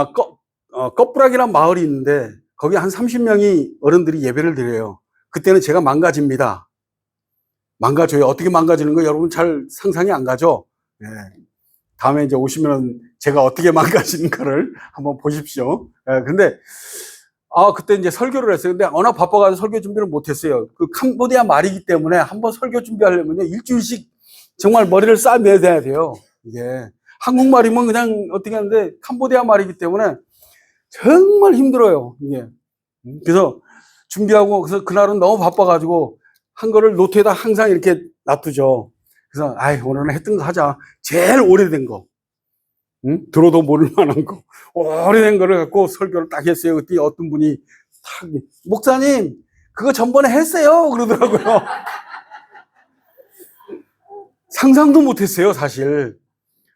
꺼부락이라는 마을이 있는데 거기 한 30명이 어른들이 예배를 드려요. 그때는 제가 망가집니다. 망가져요. 어떻게 망가지는 거 여러분 잘 상상이 안 가죠? 다음에 이제 오시면 제가 어떻게 망가지는가를 한번 보십시오. 근데 그때 이제 설교를 했어요. 근데 워낙 바빠가지고 설교 준비를 못했어요. 그 캄보디아 말이기 때문에 한번 설교 준비하려면요 일주일씩 정말 머리를 싸매야 돼요. 이게 한국말이면 그냥 어떻게 하는데 캄보디아 말이기 때문에 정말 힘들어요. 이게 그래서 준비하고 그래서 그날은 너무 바빠가지고 한 거를 노트에다 항상 이렇게 놔두죠. 그래서 오늘은 했던 거 하자. 제일 오래된 거. 들어도 모를 만한 거. 오래된 거를 갖고 설교를 딱 했어요. 그때 어떤 분이 탁, 목사님, 그거 전번에 했어요. 그러더라고요. 상상도 못했어요, 사실.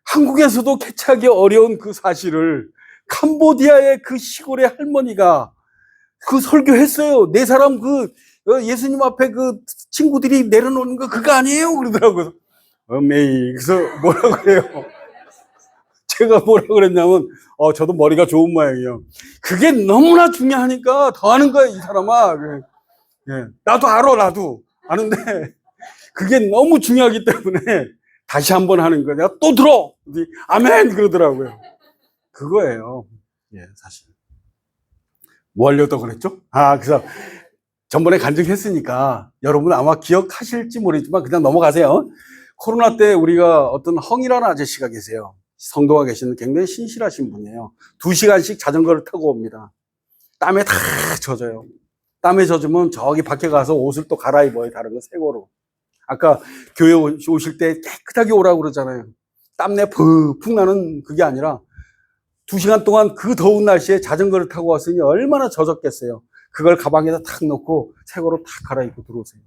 한국에서도 캐치하기 어려운 그 사실을 캄보디아의 그 시골의 할머니가 그 설교했어요. 네 사람 예수님 앞에 그 친구들이 내려놓는 거 그거 아니에요? 그러더라고요. 메이. 그래서 뭐라고 그래요? 제가 뭐라고 그랬냐면, 저도 머리가 좋은 모양이에요. 그게 너무나 중요하니까 더 하는 거야, 이 사람아. 나도 알아, 나도. 아는데, 그게 너무 중요하기 때문에 다시 한번 하는 거야. 내가 또 들어! 아멘! 그러더라고요. 그거예요. 사실. 뭐 하려고 그랬죠? 그래서 전번에 간증했으니까 여러분 아마 기억하실지 모르겠지만 그냥 넘어가세요. 코로나 때 우리가 어떤 헝이라는 아저씨가 계세요. 성도가 계시는 굉장히 신실하신 분이에요. 2시간씩 자전거를 타고 옵니다. 땀에 다 젖어요. 땀에 젖으면 저기 밖에 가서 옷을 또 갈아입어요. 다른 거 새 거로. 아까 교회 오실 때 깨끗하게 오라고 그러잖아요. 땀내 푹푹 나는 그게 아니라 2시간 동안 그 더운 날씨에 자전거를 타고 왔으니 얼마나 젖었겠어요. 그걸 가방에다 탁 넣고 새 거로 탁 갈아입고 들어오세요.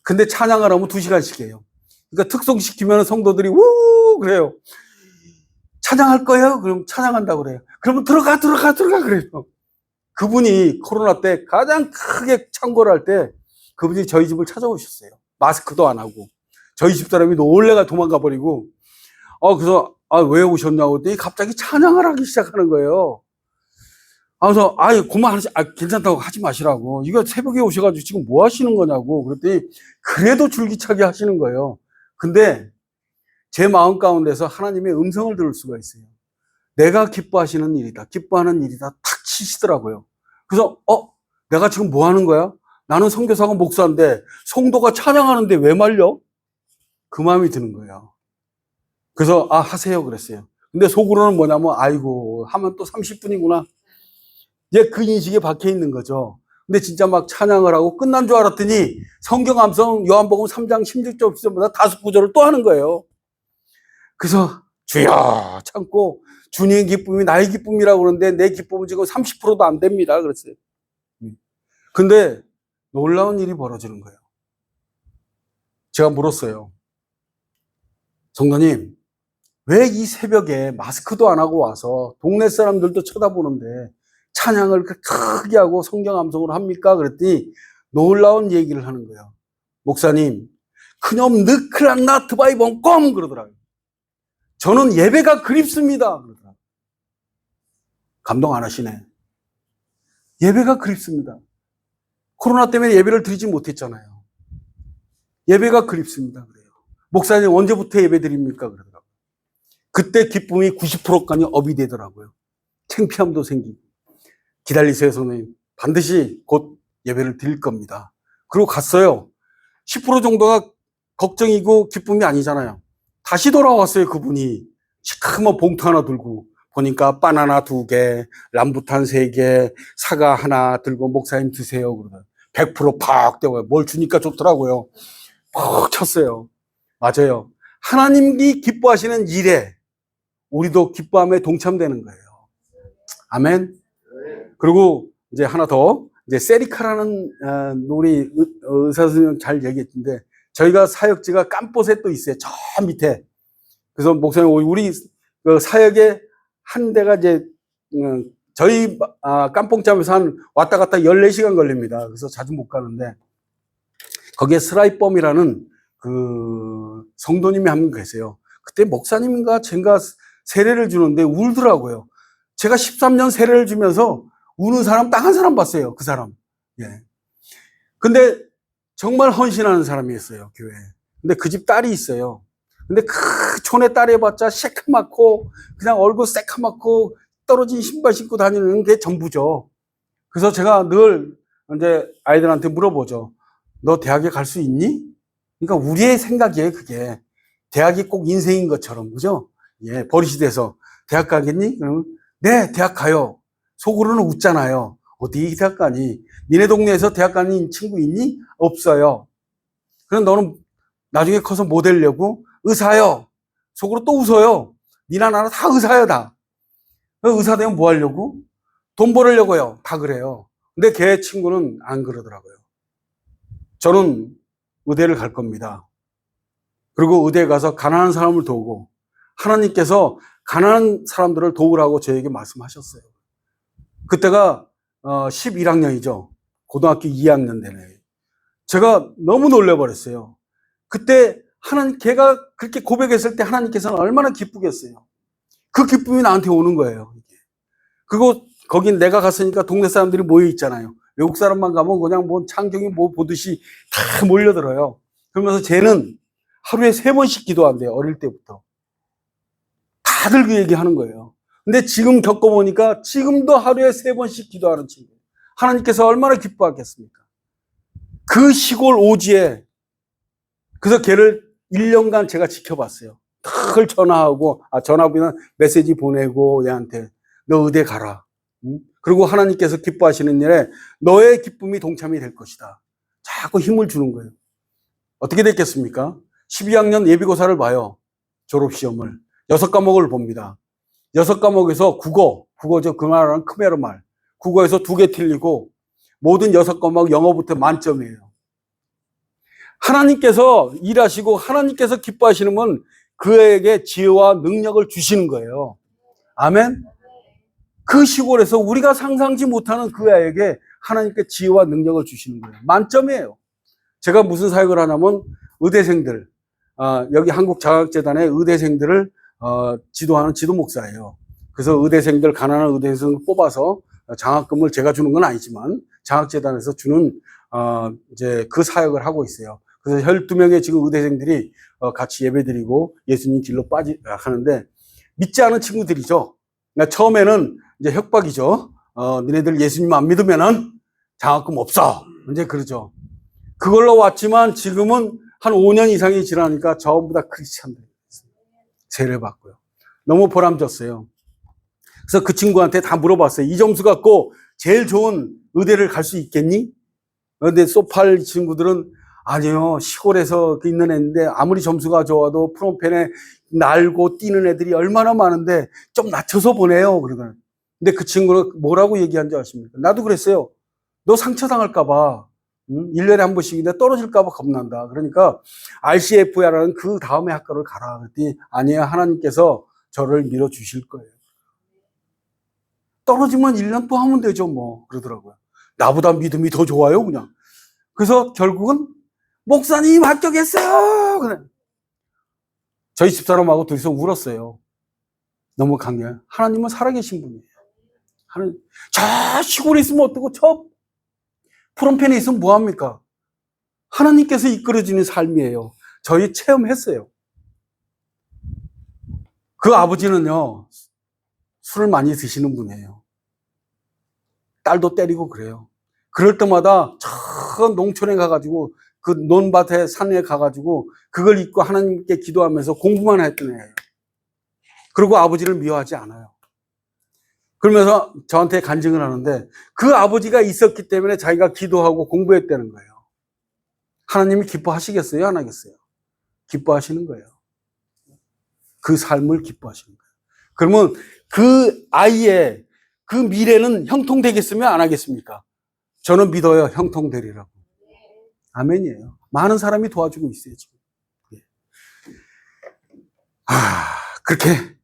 근데 찬양을 하면 2시간씩 해요. 그러니까 특송시키면 성도들이 우 그래요. 찬양할 거예요? 그럼 찬양한다고 그래요. 그러면 들어가 그래요. 그분이 코로나 때 가장 크게 창궐을 할 때 그분이 저희 집을 찾아오셨어요. 마스크도 안 하고. 저희 집사람이 놀래가 도망가 버리고 그래서 왜 오셨냐고 했더니 갑자기 찬양을 하기 시작하는 거예요. 그래서 그만하지, 괜찮다고 하지 마시라고. 이거 새벽에 오셔가지고 지금 뭐 하시는 거냐고. 그랬더니 그래도 줄기차게 하시는 거예요. 근데 제 마음 가운데서 하나님의 음성을 들을 수가 있어요. 내가 기뻐하시는 일이다. 기뻐하는 일이다. 탁 치시더라고요. 그래서 내가 지금 뭐 하는 거야? 나는 선교사가 목사인데 성도가 찬양하는데 왜 말려? 그 마음이 드는 거예요. 그래서 하세요 그랬어요. 근데 속으로는 뭐냐면 아이고 하면 또 30분이구나. 이제 그 인식에 박혀 있는 거죠. 근데 진짜 막 찬양을 하고 끝난 줄 알았더니 성경 암송 요한복음 3장 16절부터 5구절을 또 하는 거예요. 그래서 주여 참고 주님의 기쁨이 나의 기쁨이라고 그러는데 내 기쁨은 지금 30%도 안 됩니다. 그랬어요. 근데 놀라운 일이 벌어지는 거예요. 제가 물었어요. 성도님, 왜 이 새벽에 마스크도 안 하고 와서 동네 사람들도 쳐다보는데 찬양을 크게 하고 성경 암송을 합니까? 그랬더니 놀라운 얘기를 하는 거예요. 목사님, 그놈 느클란나 트바이봉 껌 그러더라고요. 저는 예배가 그립습니다. 그러더라고요. 감동 안 하시네. 예배가 그립습니다. 코로나 때문에 예배를 드리지 못했잖아요. 예배가 그립습니다. 그래요. 목사님 언제부터 예배 드립니까? 그러더라고요. 그때 기쁨이 90%까지 업이 되더라고요. 창피함도 생기고. 기다리세요, 선생님. 반드시 곧 예배를 드릴 겁니다. 그리고 갔어요. 10% 정도가 걱정이고 기쁨이 아니잖아요. 다시 돌아왔어요, 그분이. 시커먼 봉투 하나 들고. 보니까 바나나 2개, 람부탄 3개, 사과 하나 들고 목사님 드세요. 그러더라고요. 100%팍 되고요. 뭘 주니까 좋더라고요. 팍 쳤어요. 맞아요. 하나님이 기뻐하시는 일에 우리도 기뻐함에 동참되는 거예요. 아멘. 그리고 이제 하나 더, 이제 세리카라는 우리 의사 선생님 잘 얘기했는데 저희가 사역지가 깜뽀새 또 있어요. 저 밑에. 그래서 목사님 우리 그 사역에 한 대가 이제 저희 깜뽕짬에서 한 왔다 갔다 14시간 걸립니다. 그래서 자주 못 가는데 거기에 스라이범이라는 그 성도님이 한 분 계세요. 그때 목사님인가 제가 세례를 주는데 울더라고요. 제가 13년 세례를 주면서 우는 사람 딱 한 사람 봤어요. 그 사람. 예. 근데 정말 헌신하는 사람이었어요. 교회에. 근데 그 집 딸이 있어요. 근데 그 촌에 딸이 해봤자 새카맣고 그냥 얼굴 새카맣고 떨어진 신발 신고 다니는 게 전부죠. 그래서 제가 늘 이제 아이들한테 물어보죠. 너 대학에 갈 수 있니? 그러니까 우리의 생각이에요, 그게. 대학이 꼭 인생인 것처럼, 그죠? 예, 버릇이 돼서 대학 가겠니? 그러면 네, 대학 가요. 속으로는 웃잖아요. 어디 대학 가니? 니네 동네에서 대학 가는 친구 있니? 없어요. 그럼 너는 나중에 커서 뭐 되려고? 의사요. 속으로 또 웃어요. 니나 나나 다 의사요, 다. 의사 되면 뭐 하려고? 돈 벌으려고요. 다 그래요. 근데 걔 친구는 안 그러더라고요. 저는 의대를 갈 겁니다. 그리고 의대에 가서 가난한 사람을 도우고 하나님께서 가난한 사람들을 도우라고 저에게 말씀하셨어요. 그때가 11학년이죠. 고등학교 2학년 되네. 제가 너무 놀래버렸어요. 그때 걔가 그렇게 고백했을 때 하나님께서는 얼마나 기쁘겠어요. 그 기쁨이 나한테 오는 거예요. 그리고 거긴 내가 갔으니까 동네 사람들이 모여 있잖아요. 외국 사람만 가면 그냥 뭐 창경이 뭐 보듯이 다 몰려들어요. 그러면서 쟤는 하루에 3번씩 기도한대요. 어릴 때부터. 다들 그 얘기 하는 거예요. 근데 지금 겪어보니까 지금도 하루에 3번씩 기도하는 친구. 하나님께서 얼마나 기뻐하겠습니까? 그 시골 오지에, 그래서 걔를 1년간 제가 지켜봤어요. 늘 전화하고, 전화보면 메시지 보내고 얘한테 너 의대 가라. 응? 그리고 하나님께서 기뻐하시는 일에 너의 기쁨이 동참이 될 것이다. 자꾸 힘을 주는 거예요. 어떻게 됐겠습니까? 12학년 예비고사를 봐요. 졸업시험을. 6과목을 봅니다. 6과목에서 국어죠. 그 말은 크메르 말. 국어에서 2개 틀리고 모든 6과목 영어부터 만점이에요. 하나님께서 일하시고 하나님께서 기뻐하시는 건 그에게 지혜와 능력을 주시는 거예요. 아멘? 그 시골에서 우리가 상상지 못하는 그 아이에게 하나님께 지혜와 능력을 주시는 거예요. 만점이에요. 제가 무슨 사역을 하냐면 의대생들, 여기 한국장학재단의 의대생들을 지도하는 지도 목사예요. 그래서 의대생들, 가난한 의대생을 뽑아서 장학금을 제가 주는 건 아니지만 장학재단에서 주는 이제 그 사역을 하고 있어요. 그래서 12명의 지금 의대생들이 같이 예배드리고 예수님 길로 하는데 믿지 않은 친구들이죠. 그러니까 처음에는 이제 협박이죠. 니네들 예수님 안 믿으면은 장학금 없어. 이제 그러죠. 그걸로 왔지만 지금은 한 5년 이상이 지나니까 전부 다 크리스찬들이 세례 받고요. 너무 보람졌어요. 그래서 그 친구한테 다 물어봤어요. 이 점수 갖고 제일 좋은 의대를 갈 수 있겠니? 그런데 소팔 친구들은 아니요, 시골에서 있는 애인데 아무리 점수가 좋아도 프롬펜에 날고 뛰는 애들이 얼마나 많은데 좀 낮춰서 보내요. 그러더라고요. 근데 그 친구는 뭐라고 얘기한지 아십니까? 나도 그랬어요. 너 상처 당할까봐, 1년에 한 번씩인데 떨어질까봐 겁난다. 그러니까 RCF야라는 그 다음에 학교를 가라. 그랬더니 아니에요, 하나님께서 저를 밀어주실 거예요. 떨어지면 1년 또 하면 되죠, 뭐. 그러더라고요. 나보다 믿음이 더 좋아요, 그냥. 그래서 결국은 목사님 합격했어요. 그래. 저희 집사람하고 둘이서 울었어요. 너무 강해요. 하나님은 살아계신 분이에요. 하나님, 저 시골에 있으면 어떡하고 저 프롬펜에 있으면 뭐합니까? 하나님께서 이끌어주는 삶이에요. 저희 체험했어요. 그 아버지는요, 술을 많이 드시는 분이에요. 딸도 때리고 그래요. 그럴 때마다 저 농촌에 가가지고 그 논밭에 산에 가가지고 그걸 입고 하나님께 기도하면서 공부만 했던 애예요. 그리고 아버지를 미워하지 않아요. 그러면서 저한테 간증을 하는데 그 아버지가 있었기 때문에 자기가 기도하고 공부했다는 거예요. 하나님이 기뻐하시겠어요? 안 하겠어요? 기뻐하시는 거예요. 그 삶을 기뻐하시는 거예요. 그러면 그 아이의 그 미래는 형통되겠으면 안 하겠습니까? 저는 믿어요. 형통되리라고. 아멘이에요. 많은 사람이 도와주고 있어요, 지금. 그렇게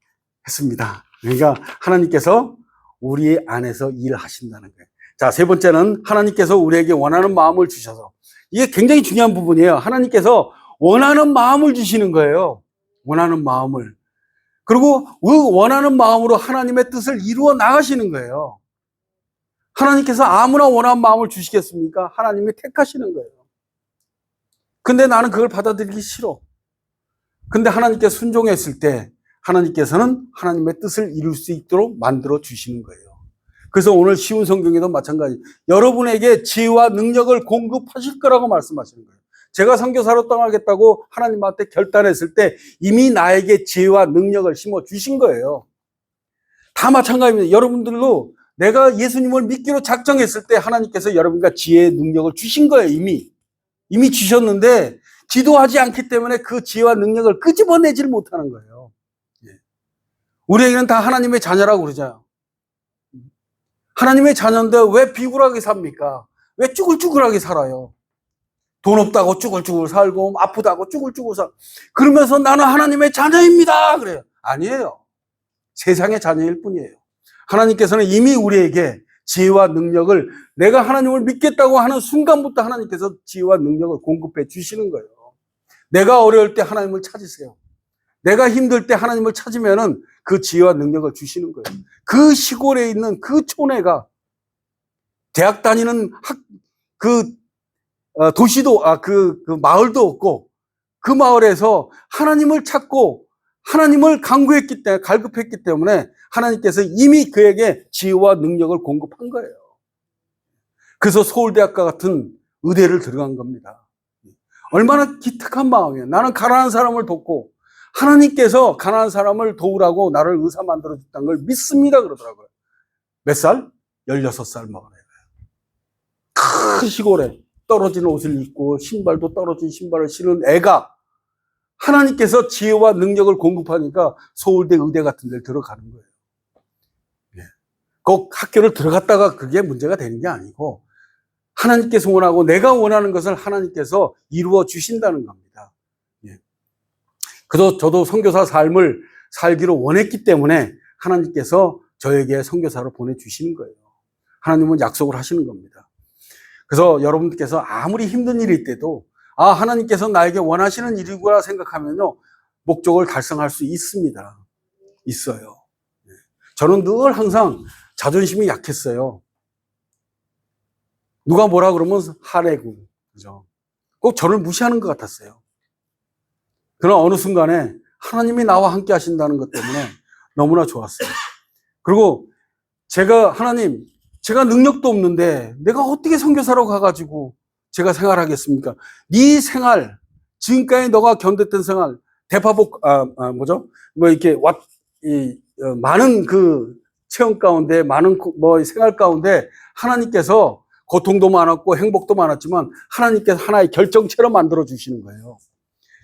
했습니다. 그러니까 하나님께서 우리 안에서 일하신다는 거예요. 자, 세 번째는 하나님께서 우리에게 원하는 마음을 주셔서. 이게 굉장히 중요한 부분이에요. 하나님께서 원하는 마음을 주시는 거예요. 원하는 마음을. 그리고 그 원하는 마음으로 하나님의 뜻을 이루어 나가시는 거예요. 하나님께서 아무나 원하는 마음을 주시겠습니까? 하나님이 택하시는 거예요. 근데 나는 그걸 받아들이기 싫어. 근데 하나님께 순종했을 때 하나님께서는 하나님의 뜻을 이룰 수 있도록 만들어 주시는 거예요. 그래서 오늘 쉬운 성경에도 마찬가지. 여러분에게 지혜와 능력을 공급하실 거라고 말씀하시는 거예요. 제가 선교사로 떠나겠다고 하나님한테 결단했을 때 이미 나에게 지혜와 능력을 심어 주신 거예요. 다 마찬가지입니다. 여러분들도 내가 예수님을 믿기로 작정했을 때 하나님께서 여러분과 지혜의 능력을 주신 거예요. 이미 주셨는데 기도하지 않기 때문에 그 지혜와 능력을 끄집어내질 못하는 거예요. 우리에게는 다 하나님의 자녀라고 그러잖아요. 하나님의 자녀인데 왜 비굴하게 삽니까? 왜 쭈글쭈글하게 살아요? 돈 없다고 쭈글쭈글 살고 아프다고 쭈글쭈글 살고 그러면서 나는 하나님의 자녀입니다. 그래요. 아니에요. 세상의 자녀일 뿐이에요. 하나님께서는 이미 우리에게 지혜와 능력을 내가 하나님을 믿겠다고 하는 순간부터 하나님께서 지혜와 능력을 공급해 주시는 거예요. 내가 어려울 때 하나님을 찾으세요. 내가 힘들 때 하나님을 찾으면은 그 지혜와 능력을 주시는 거예요. 그 시골에 있는 그 촌애가 대학 다니는 도시도, 그 마을도 없고 그 마을에서 하나님을 찾고 하나님을 갈급했기 때문에 하나님께서 이미 그에게 지혜와 능력을 공급한 거예요. 그래서 서울대학과 같은 의대를 들어간 겁니다. 얼마나 기특한 마음이에요. 나는 가난한 사람을 돕고 하나님께서 가난한 사람을 도우라고 나를 의사 만들어줬다는 걸 믿습니다. 그러더라고요. 몇 살? 16살 먹은 애예요. 큰 시골에 떨어진 옷을 입고 신발도 떨어진 신발을 신은 애가 하나님께서 지혜와 능력을 공급하니까 서울대 의대 같은 데를 들어가는 거예요. 꼭 학교를 들어갔다가 그게 문제가 되는 게 아니고 하나님께서 원하고 내가 원하는 것을 하나님께서 이루어 주신다는 겁니다. 그래서 저도 선교사 삶을 살기로 원했기 때문에 하나님께서 저에게 선교사를 보내주시는 거예요. 하나님은 약속을 하시는 겁니다. 그래서 여러분들께서 아무리 힘든 일일 때도 하나님께서 나에게 원하시는 일이구나 생각하면요 목적을 달성할 수 있습니다. 있어요. 저는 늘 항상 자존심이 약했어요. 누가 뭐라 그러면 화내고 그죠? 꼭 저를 무시하는 것 같았어요. 그러나 어느 순간에 하나님이 나와 함께 하신다는 것 때문에 너무나 좋았어요. 그리고 제가 하나님 제가 능력도 없는데 내가 어떻게 선교사로 가가지고 제가 생활하겠습니까? 네 생활, 지금까지 너가 견뎠던 생활, 대파복, 이렇게, 많은 그 체험 가운데, 많은 생활 가운데 하나님께서 고통도 많았고 행복도 많았지만 하나님께서 하나의 결정체로 만들어 주시는 거예요.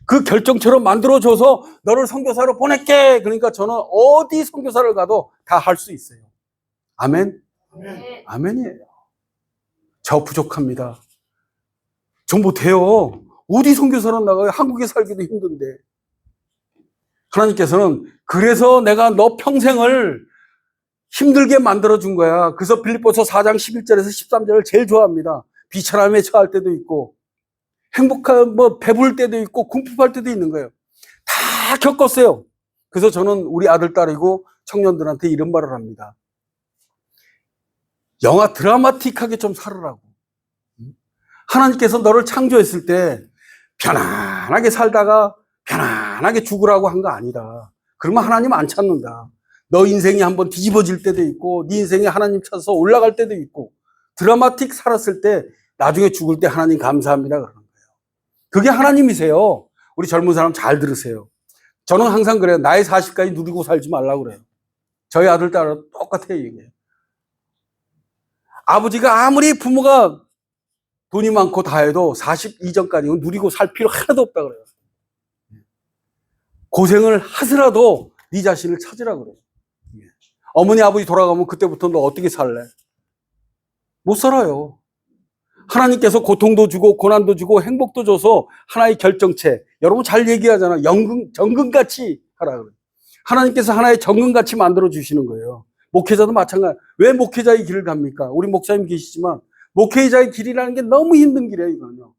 그 결정체로 만들어줘서 너를 선교사로 보낼게. 그러니까 저는 어디 선교사를 가도 다 할 수 있어요. 아멘? 네. 아멘이에요. 저 부족합니다. 저 못해요. 어디 선교사로 나가요? 한국에 살기도 힘든데. 하나님께서는 그래서 내가 너 평생을 힘들게 만들어준 거야. 그래서 빌립보서 4장 11절에서 13절을 제일 좋아합니다. 비천함에 처할 때도 있고 행복한 배부를 때도 있고 궁핍할 때도 있는 거예요. 다 겪었어요. 그래서 저는 우리 아들 딸이고 청년들한테 이런 말을 합니다. 영화 드라마틱하게 좀 살으라고. 하나님께서 너를 창조했을 때 편안하게 살다가 편안하게 죽으라고 한 거 아니다. 그러면 하나님 안 찾는다. 너 인생이 한번 뒤집어질 때도 있고 네 인생이 하나님 찾아서 올라갈 때도 있고 드라마틱 살았을 때 나중에 죽을 때 하나님 감사합니다 그러는 거예요. 그게 하나님이세요. 우리 젊은 사람 잘 들으세요. 저는 항상 그래요. 나이 40까지 누리고 살지 말라고 그래요. 저희 아들 딸은 똑같아요. 이게. 아버지가 아무리 부모가 돈이 많고 다 해도 40 이전까지는 누리고 살 필요 하나도 없다 그래요. 고생을 하더라도 네 자신을 찾으라 그래요. 어머니 아버지 돌아가면 그때부터 너 어떻게 살래? 못 살아요. 하나님께서 고통도 주고 고난도 주고 행복도 줘서 하나의 결정체. 여러분 잘 얘기하잖아. 정금같이 하라 그래요. 하나님께서 하나의 정금같이 만들어 주시는 거예요. 목회자도 마찬가지. 왜 목회자의 길을 갑니까? 우리 목사님 계시지만 목회자의 길이라는 게 너무 힘든 길이에요. 이거는요.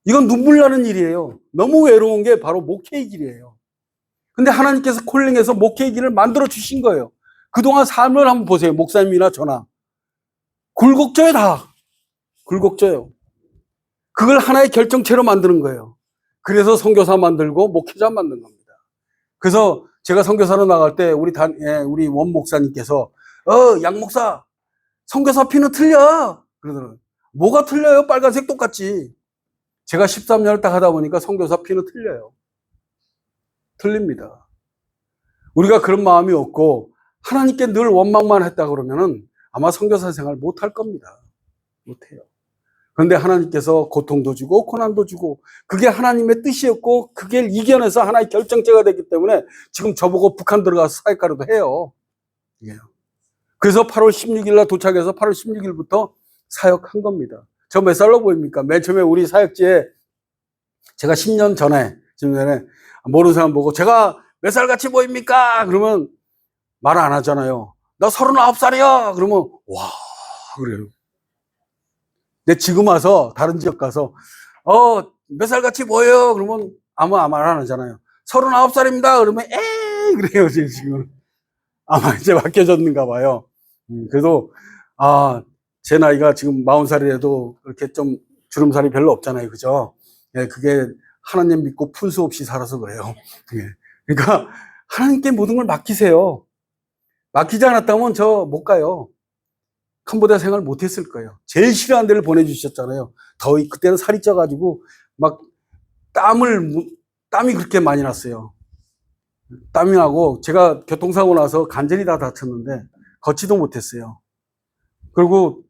이건 눈물 나는 일이에요. 너무 외로운 게 바로 목회의 길이에요. 근데 하나님께서 콜링해서 목회의 길을 만들어 주신 거예요. 그동안 삶을 한번 보세요. 목사님이나 저나. 굴곡져요, 다. 굴곡져요. 그걸 하나의 결정체로 만드는 거예요. 그래서 선교사 만들고 목회자 만든 겁니다. 그래서 제가 선교사로 나갈 때 우리 원 목사님께서 양 목사 선교사 피는 틀려 그러더라고요. 뭐가 틀려요? 빨간색 똑같지. 제가 13년을 딱 하다 보니까 선교사 피는 틀려요. 틀립니다. 우리가 그런 마음이 없고 하나님께 늘 원망만 했다 그러면은 아마 선교사 생활 못 할 겁니다. 못 해요. 그런데 하나님께서 고통도 주고 고난도 주고 그게 하나님의 뜻이었고 그게 이겨내서 하나의 결정체가 됐기 때문에 지금 저보고 북한 들어가서 사역가로도 해요. 그래서 8월 16일 날 도착해서 8월 16일부터 사역한 겁니다. 저 몇 살로 보입니까? 맨 처음에 우리 사역지에 제가 10년 전에 모르는 사람 보고 제가 몇 살 같이 보입니까? 그러면 말 안 하잖아요. 나 39살이야. 그러면 와 그래요. 근데 지금 와서 다른 지역 가서 몇 살 같이 보여요? 그러면 아무 말 안 하잖아요. 39살입니다. 그러면 에이 그래요 지금. 아마 이제 바뀌어졌는가 봐요. 그래도 제 나이가 지금 40살이라도 그렇게 좀 주름살이 별로 없잖아요. 그죠? 예, 그게 하나님 믿고 푼수 없이 살아서 그래요. 예. 그러니까 하나님께 모든 걸 맡기세요. 맡기지 않았다면 저 못 가요. 캄보디아 생활 못 했을 거예요. 제일 싫어하는 데를 보내주셨잖아요. 더위, 그때는 살이 쪄가지고 막 땀이 그렇게 많이 났어요. 땀이 나고 제가 교통사고 나서 간절히 다 다쳤는데 걷지도 못했어요. 그리고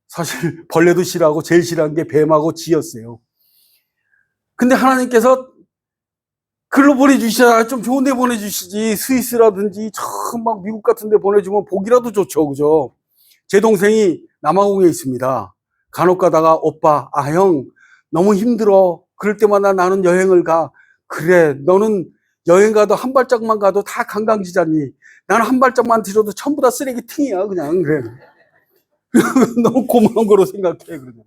사실 벌레도 싫어하고 제일 싫어하는 게 뱀하고 쥐였어요. 근데 하나님께서 글로 보내주시잖아요. 좀 좋은 데 보내주시지. 스위스라든지 막 미국 같은 데 보내주면 복이라도 좋죠. 그죠? 제 동생이 남아공에 있습니다. 간혹 가다가 오빠, 형, 너무 힘들어. 그럴 때마다 나는 여행을 가. 그래, 너는 여행 가도 한 발짝만 가도 다 관광지잖니. 나는 한 발짝만 들어도 전부 다 쓰레기통이야. 그냥 그래. 너무 고마운 거로 생각해. 그러면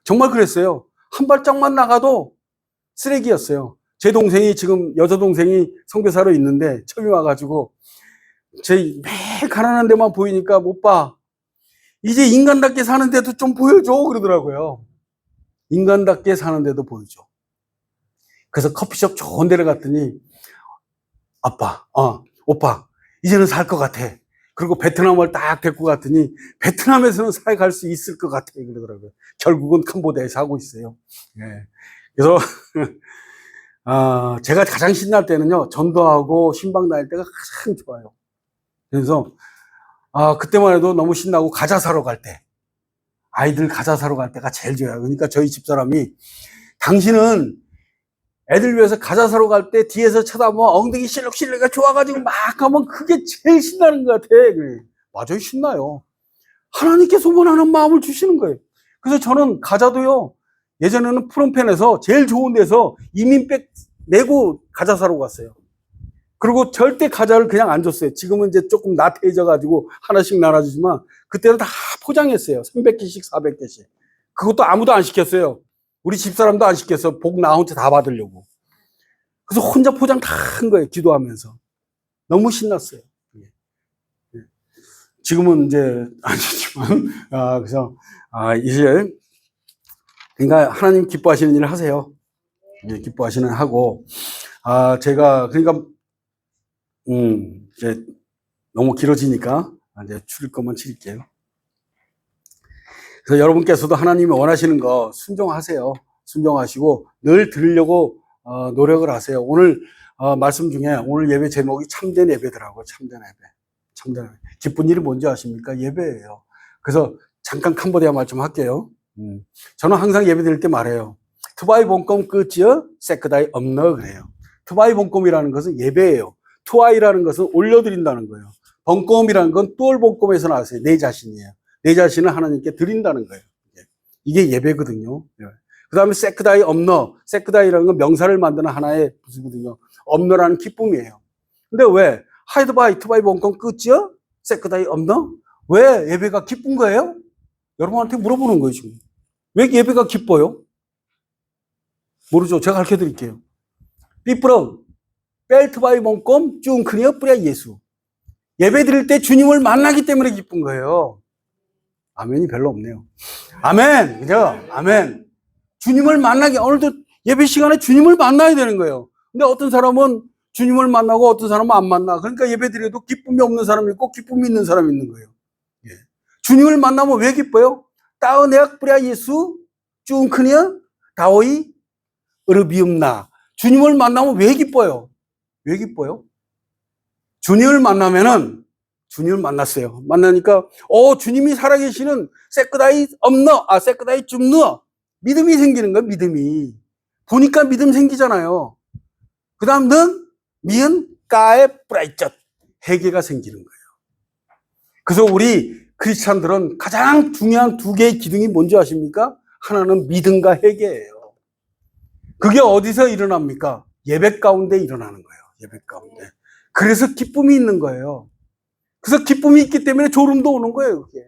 정말 그랬어요. 한 발짝만 나가도 쓰레기였어요. 제 동생이 지금 여자 동생이 선교사로 있는데 처음에 와가지고 제 매일 가난한 데만 보이니까 오빠 이제 인간답게 사는 데도 좀 보여줘 그러더라고요. 인간답게 사는 데도 보여줘. 그래서 커피숍 좋은 데를 갔더니 오빠 이제는 살 것 같아. 그리고 베트남을 딱 데리고 갔더니 베트남에서는 살아갈 수 있을 것 같아요. 그러더라고요. 결국은 캄보디아에서 하고 있어요. 예. 그래서 제가 가장 신날 때는요, 전도하고 신방 다닐 때가 가장 좋아요. 그래서 그때만 해도 너무 신나고 과자 사러 갈 때, 아이들 과자 사러 갈 때가 제일 좋아요. 그러니까 저희 집사람이 당신은 애들 위해서 과자 사러 갈 때 뒤에서 쳐다보면 엉덩이 실룩실룩가 좋아가지고 막 하면 그게 제일 신나는 것 같아. 그래. 맞아요, 신나요. 하나님께서 원하는 마음을 주시는 거예요. 그래서 저는 과자도요, 예전에는 프롬펜에서 제일 좋은 데서 이민백 내고 과자 사러 갔어요. 그리고 절대 과자를 그냥 안 줬어요. 지금은 이제 조금 나태해져가지고 하나씩 나눠주지만 그때는 다 포장했어요. 300개씩, 400개씩. 그것도 아무도 안 시켰어요. 우리 집사람도 안 시켰어. 복 나 혼자 다 받으려고. 그래서 혼자 포장 다 한 거예요. 기도하면서. 너무 신났어요. 지금은 이제 아니지만, 그래서, 이제, 그러니까 하나님 기뻐하시는 일을 하세요. 기뻐하시는 하고, 제가, 그러니까, 이제 너무 길어지니까, 이제 줄일 것만 줄일게요. 그래서 여러분께서도 하나님이 원하시는 거 순종하세요. 순종하시고, 늘 들으려고, 노력을 하세요. 오늘, 말씀 중에 오늘 예배 제목이 참된 예배더라고요. 참된 예배. 참된 예배. 기쁜 일이 뭔지 아십니까? 예배예요. 그래서 잠깐 캄보디아 말 좀 할게요. 저는 항상 예배 드릴 때 말해요. 투바이 본검 끝이요? 세크다이 없너 그래요. 투바이 본검이라는 것은 예배예요. 투아이라는 것은 올려드린다는 거예요. 번검이라는 건 뚜얼 본검에서 나왔어요. 내 자신이에요. 내 자신을 하나님께 드린다는 거예요. 이게 예배거든요. 그 다음에 세크다이 없너. 세크다이라는 건 명사를 만드는 하나의 부수거든요. 없너라는 기쁨이에요. 근데 왜? 하이드바이, 투바이 본검 끝이요? 세크다이 없너? 왜 예배가 기쁜 거예요? 여러분한테 물어보는 거예요, 지금. 왜 예배가 기뻐요? 모르죠. 제가 가르쳐 드릴게요. 삐뿌렁, 벨트바이 본검, 쭝크니어 뿌려 예수. 예배 드릴 때 주님을 만나기 때문에 기쁜 거예요. 아멘이 별로 없네요. 아멘! 그죠? 아멘. 주님을 만나기, 오늘도 예배 시간에 주님을 만나야 되는 거예요. 근데 어떤 사람은 주님을 만나고 어떤 사람은 안 만나. 그러니까 예배 드려도 기쁨이 없는 사람이 있고 기쁨이 있는 사람이 있는 거예요. 예. 주님을 만나면 왜 기뻐요? 따은애악 뿌려 예수, 쭝크니어, 다오이, 으르비움나. 주님을 만나면 왜 기뻐요? 왜 기뻐요? 주님을 만나면은, 주님을 만났어요. 만나니까, 주님이 살아계시는 세크다이 없너, 세크다이 쭝너. 믿음이 생기는 거예요, 믿음이. 보니까 믿음 생기잖아요. 그 다음, 는, 미은, 까에 뿌라이젓. 회개가 생기는 거예요. 그래서 우리 크리스찬들은 가장 중요한 두 개의 기둥이 뭔지 아십니까? 하나는 믿음과 회개예요. 그게 어디서 일어납니까? 예배 가운데 일어나는 거예요. 예배 가운데. 그래서 기쁨이 있는 거예요. 그래서 기쁨이 있기 때문에 졸음도 오는 거예요. 그게.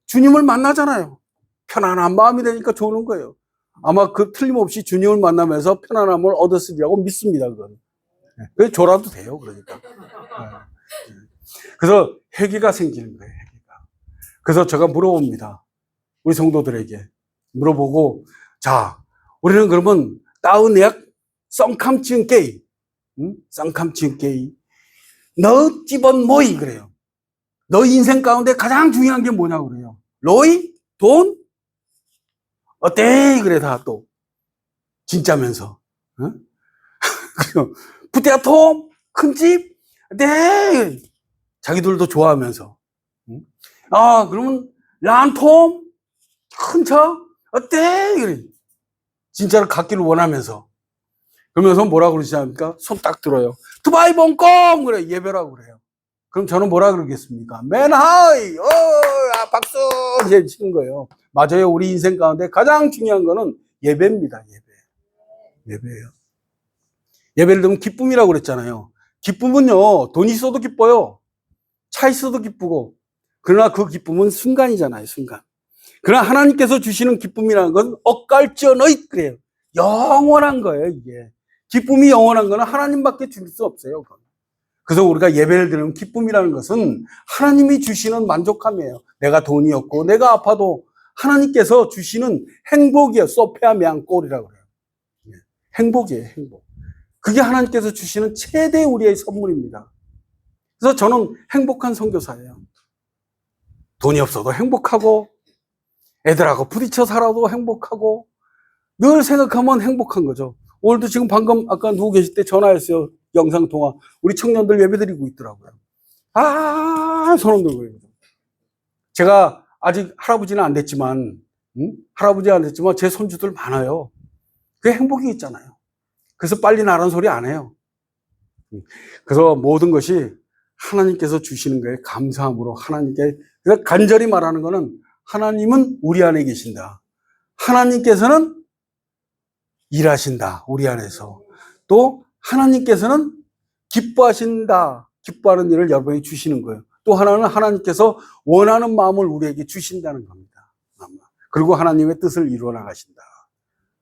주님을 만나잖아요. 편안한 마음이 되니까 좋은 거예요. 아마 그 틀림없이 주님을 만나면서 편안함을 얻었으리라고 믿습니다. 그건. 그래서 졸아도 돼요. 그러니까. 그래서 회개가 생기는 거예요. 회개가. 그래서 제가 물어봅니다. 우리 성도들에게 물어보고, 자, 우리는 그러면 따은약 썬캄치은게이, 썬캄치은게이, 너 집은 뭐이 그래요. 너 인생 가운데 가장 중요한 게 뭐냐고 그래요. 로이, 돈, 어때 그래 다 또 진짜면서, 부테아톰, 큰 집, 네, 자기들도 좋아하면서, 그러면 란톰, 큰 차, 어때 그래. 진짜로 갖기를 원하면서. 그러면서 뭐라 그러지 않습니까? 손 딱 들어요. 두바이 봉꼼! 그래, 예배라고 그래요. 그럼 저는 뭐라 그러겠습니까? 맨하이! 박수! 이제 치는 거예요. 맞아요. 우리 인생 가운데 가장 중요한 거는 예배입니다. 예배예요. 예배를 들으면 기쁨이라고 그랬잖아요. 기쁨은요, 돈 있어도 기뻐요. 차 있어도 기쁘고. 그러나 그 기쁨은 순간이잖아요, 순간. 그러나 하나님께서 주시는 기쁨이라는 건 엇갈지어너잇 그래요. 영원한 거예요, 이게. 기쁨이 영원한 거는 하나님밖에 줄 수 없어요. 그래서 우리가 예배를 드리는 기쁨이라는 것은 하나님이 주시는 만족함이에요. 내가 돈이 없고 내가 아파도 하나님께서 주시는 행복이에요. 소페아메안 꼴이라고 그래요. 행복이에요, 행복. 그게 하나님께서 주시는 최대 우리의 선물입니다. 그래서 저는 행복한 선교사예요. 돈이 없어도 행복하고 애들하고 부딪혀 살아도 행복하고 늘 생각하면 행복한 거죠. 오늘도 지금 방금 아까 누구 계실 때 전화했어요. 영상통화. 우리 청년들 예배드리고 있더라고요. 손 흔들고 거예요. 제가 아직 할아버지는 안 됐지만 할아버지는 안 됐지만 제 손주들 많아요. 그게 행복이 있잖아요. 그래서 빨리 나라는 소리 안 해요. 그래서 모든 것이 하나님께서 주시는 거에 감사함으로 하나님께, 그래서 간절히 말하는 거는 하나님은 우리 안에 계신다. 하나님께서는 일하신다. 우리 안에서. 또 하나님께서는 기뻐하신다. 기뻐하는 일을 여러분이 주시는 거예요. 또 하나는 하나님께서 원하는 마음을 우리에게 주신다는 겁니다. 그리고 하나님의 뜻을 이루어 나가신다.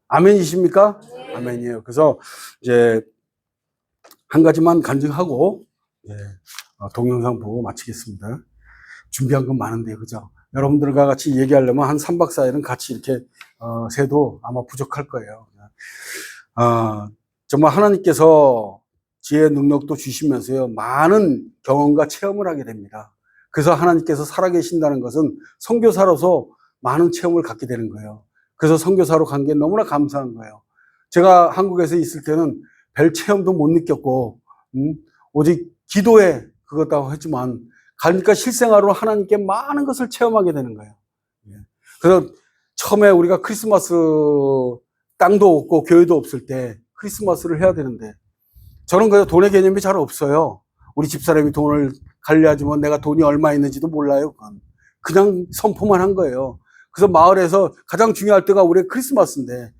아멘이십니까? 네. 아멘이에요. 그래서 이제 한 가지만 간증하고 동영상 보고 마치겠습니다. 준비한 건 많은데, 그죠? 여러분들과 같이 얘기하려면 한 3박 4일은 같이 이렇게 새도 아마 부족할 거예요. 정말 하나님께서 지혜의 능력도 주시면서요, 많은 경험과 체험을 하게 됩니다. 그래서 하나님께서 살아계신다는 것은 선교사로서 많은 체험을 갖게 되는 거예요. 그래서 선교사로 간 게 너무나 감사한 거예요. 제가 한국에서 있을 때는 별 체험도 못 느꼈고 오직 기도에 그것다고 했지만 가니까 실생활로 하나님께 많은 것을 체험하게 되는 거예요. 그래서 처음에 우리가 크리스마스 땅도 없고 교회도 없을 때 크리스마스를 해야 되는데 저는 그래서 돈의 개념이 잘 없어요. 우리 집사람이 돈을 관리하지만 내가 돈이 얼마 있는지도 몰라요. 그냥 선포만 한 거예요. 그래서 마을에서 가장 중요할 때가 우리 크리스마스인데